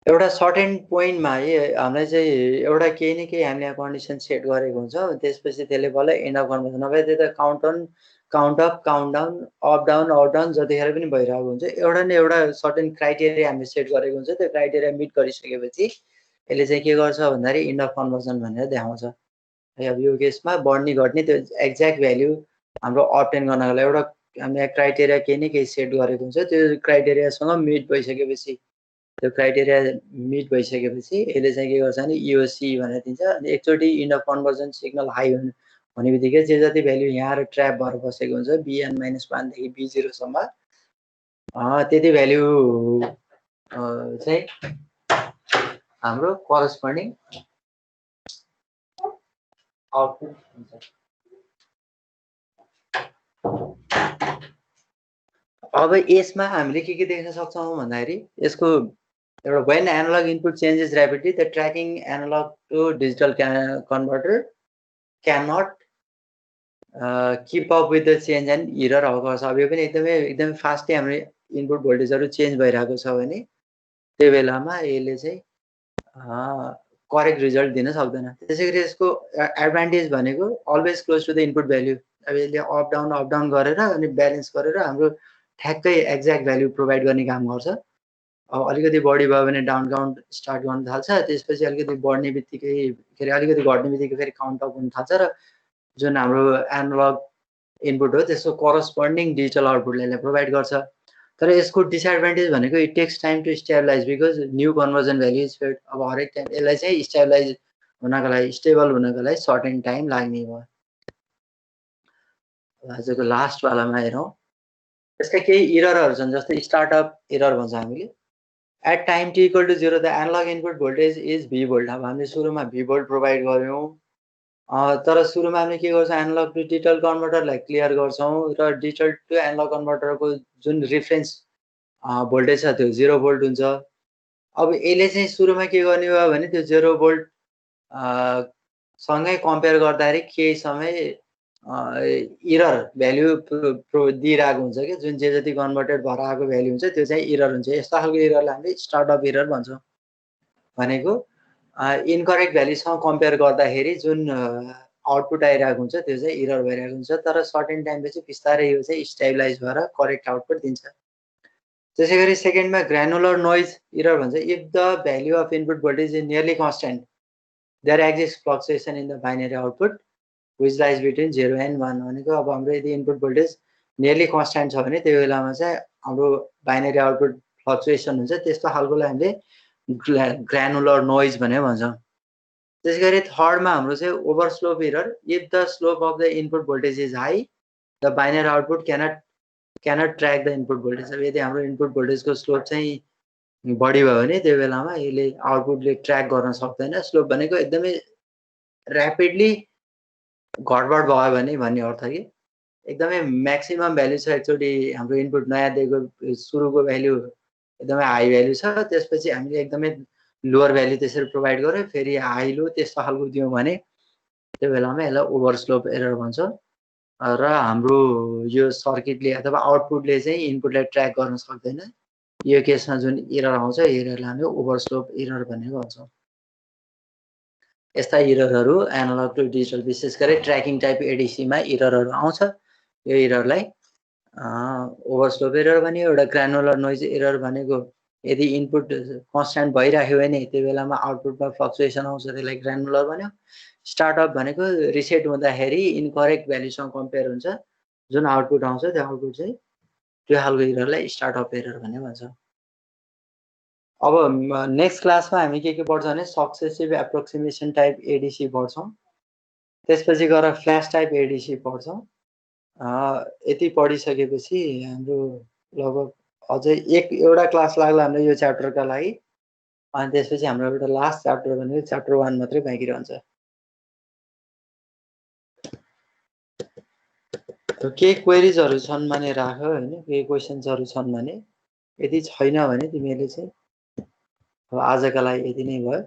एउटा सर्टेन पोइन्टमा हामीलाई चाहिँ एउटा केही न केही हामीले कन्डिसन सेट गरेको हुन्छ, त्यसपछि त्यसले बल्ल इन्ड अफ कन्भर्जन, नभए त्यो त count on count up count down up down जतिखेर पनि भइरहेको हुन्छ। एउटा न एउटा सर्टेन क्राइटेरिया हामीले सेट गरेको हुन्छ, त्यो क्राइटेरिया मिट गरिसकेपछि यसले चाहिँ के गर्छ भन्दाखेरि इन्ड अफ कन्भर्जन भनेर देखाउँछ है। अब यो केसमा बढ्ने घट्ने त्यो एक्ज्याक्ट भ्याल्यु हाम्रो अब्टेन गर्नको लागि एउटा हामीले क्राइटेरिया केही न केही सेट गरेको हुन्छ। त्यो क्राइटेरियासँग मिट भइसकेपछि त्यो क्राइटेरिया मिट भइसकेपछि यसले चाहिँ के गर्छ भने EOC भनेर दिन्छ। अनि एकचोटि end of conversion signal high हुने बित्तिकै जे जति भ्यालु यहाँ आएर ट्र्याप भएर बसेको हुन्छ BN-1 देखि B0 सम्म त्यति भ्यालु चाहिँ हाम्रो करस्पोन्डिङ आउटपुट हुन्छ। अब यसमा हामीले के देख्न सक्छौँ भन्दाखेरि यसको एउटा when analog input changes rapidly, the tracking analog to digital converter cannot keep up with the change and error occurs. अब यो पनि एकदमै फास्टै हाम्रो इनपुट भोल्टेजहरु चेन्ज भइरहेको छ भने त्यो बेलामा यसले चाहिँ करेक्ट रिजल्ट दिन सक्दैन। त्यसैगरी यसको एडभान्टेज भनेको always close to the input value. अब यसले अप डाउन गरेर अनि ब्यालेन्स गरेर हाम्रो ठ्याक्कै एक्ज्याक्ट भ्यालु प्रोभाइड गर्ने काम गर्छ। अब अलिकति बढी भयो भने डाउन काउन्ट स्टार्ट गर्न थाल्छ, त्यसपछि अलिकति बढ्ने बित्तिकै के अरे अलिकति घट्ने बित्तिकै फेरि काउन्ट अप हुन थाल्छ र जुन हाम्रो एनालग इनपुट हो त्यसको करस्पोन्डिङ डिजिटल आउटपुटले प्रोभाइड गर्छ। तर यसको डिसएडभान्टेज भनेको it takes time to stabilize because new conversion value is fed. अब हरेक टाइम यसलाई चाहिँ स्टेबलाइज हुनको लागि स्टेबल हुनको लागि सर्टेन टाइम लाग्ने भयो। आजको लास्ट वालामा हेरौँ। यसका केही इररहरु छन्, जस्तै स्टार्टअप इरर भन्छ हामीले। At time t equal to 0 the analog input voltage is V volt. अब हामीले सुरुमा V भोल्ट प्रोभाइड गर्यौं, तर सुरुमा हामीले के गर्छौं एनालग टु डिजिटल कन्भर्टरलाई क्लियर गर्छौं र डिजिटल टु एनालग कन्भर्टरको जुन रेफरेन्स भोल्टेज छ त्यो 0 भोल्ट हुन्छ। अब यसले चाहिँ सुरुमा के गर्ने हो भने त्यो 0 भोल्ट सँगै कम्पेयर गर्दाखेरि केही समय इरर भ्यालु दिइरहेको हुन्छ कि जुन जे जति कन्भर्टेड भएर आएको भ्यालु हुन्छ त्यो चाहिँ इरर हुन्छ। यस्तो खालको इररलाई हामीले स्टार्टअप इरर भन्छौं। भनेको इनकरेक्ट भ्यालुसँग कम्पेयर गर्दाखेरि जुन आउटपुट आइरहेको हुन्छ त्यो चाहिँ इरर भइरहेको हुन्छ, तर सर्टेन टाइमपछि बिस्तारै यो चाहिँ स्टेबलाइज भएर करेक्ट आउटपुट दिन्छ। त्यसैगरी सेकेन्डमा ग्रानुलर नोइज इरर भन्छ। If the value of input voltage is nearly constant there exist fluctuation in the binary output which lies between 0 and 1। भनेको अब हाम्रो यदि इनपुट भोल्टेज नियरली कन्स्टेन्ट छ भने त्यो बेलामा चाहिँ हाम्रो बाइनरी आउटपुट फ्लक्चुएसन हुन्छ। त्यस्तो खालकोलाई हामीले ग्रानुलर नोइज भनेर भन्छौं। त्यसैगरी थर्डमा हाम्रो चाहिँ overslope error. If the slope of the input voltage is high the binary output cannot track the input voltage. अब यदि हाम्रो इनपुट भोल्टेजको स्लोप चाहिँ बढी भयो भने त्यो बेलामा यसले आउटपुटले ट्र्याक गर्न सक्दैन। स्लोप भनेको एकदमै ऱ्यापिडली घटबड भयो भने भन्ने अर्थ कि एकदमै म्याक्सिमम भ्यालु छ, एकचोटि हाम्रो इनपुट नयाँ दिएको सुरुको भ्यालु एकदमै हाई भ्यालु छ, त्यसपछि हामीले एकदमै लोअर भ्यालु त्यसरी प्रोभाइड गर्यो, फेरि हाई लो त्यस्तो खालको दियौँ भने त्यो बेलामा यसलाई ओभरस्लोप एरर भन्छ। र हाम्रो यो सर्किटले अथवा आउटपुटले चाहिँ इनपुटलाई ट्र्याक गर्न सक्दैन। यो केसमा जुन एरर आउँछ एररलाई हामीले ओभरस्लोप एरर भन्ने भन्छौँ। यस्ता एररहरू एनालग टु डिजिटल विशेष गरी ट्र्याकिङ टाइप एडिसीमा एररहरू आउँछ। यो एररलाई ओभरस्लोप एरर भन्यो। एउटा ग्रानुलर नोइज एरर भनेको यदि इनपुट कन्स्ट्यान्ट भइराख्यो भने त्यो बेलामा आउटपुटमा फ्लक्चुएसन आउँछ, त्यसलाई ग्रानुलर भन्यो। स्टार्टअप भनेको रिसेट हुँदाखेरि इनकरेक्ट भ्यालुसँग कम्पेयर हुन्छ, जुन आउटपुट आउँछ त्यो आउटपुट चाहिँ त्यो खालको एररलाई स्टार्टअप एरर भन्ने भन्छ। अब नेक्स्ट क्लासमा हामी के पढ्छौँ भने सक्सेसिभ एप्रोक्सिमेसन टाइप एडिसी पढ्छौँ। त्यसपछि गएर फ्ल्यास टाइप एडिसी पढ्छौँ। यति पढिसकेपछि हाम्रो लगभग अझै एउटा क्लास लाग्ला हाम्रो यो च्याप्टरका लागि। अनि त्यसपछि हाम्रो एउटा लास्ट च्याप्टर भनेको च्याप्टर 1 मात्रै बाँकी रहन्छ। केही क्वेरिजहरू छन् भने राख हैन, केही क्वेसन्सहरू छन् भने। यदि छैन भने तिमीहरूले चाहिँ अब आजका लागि यति नै भयो।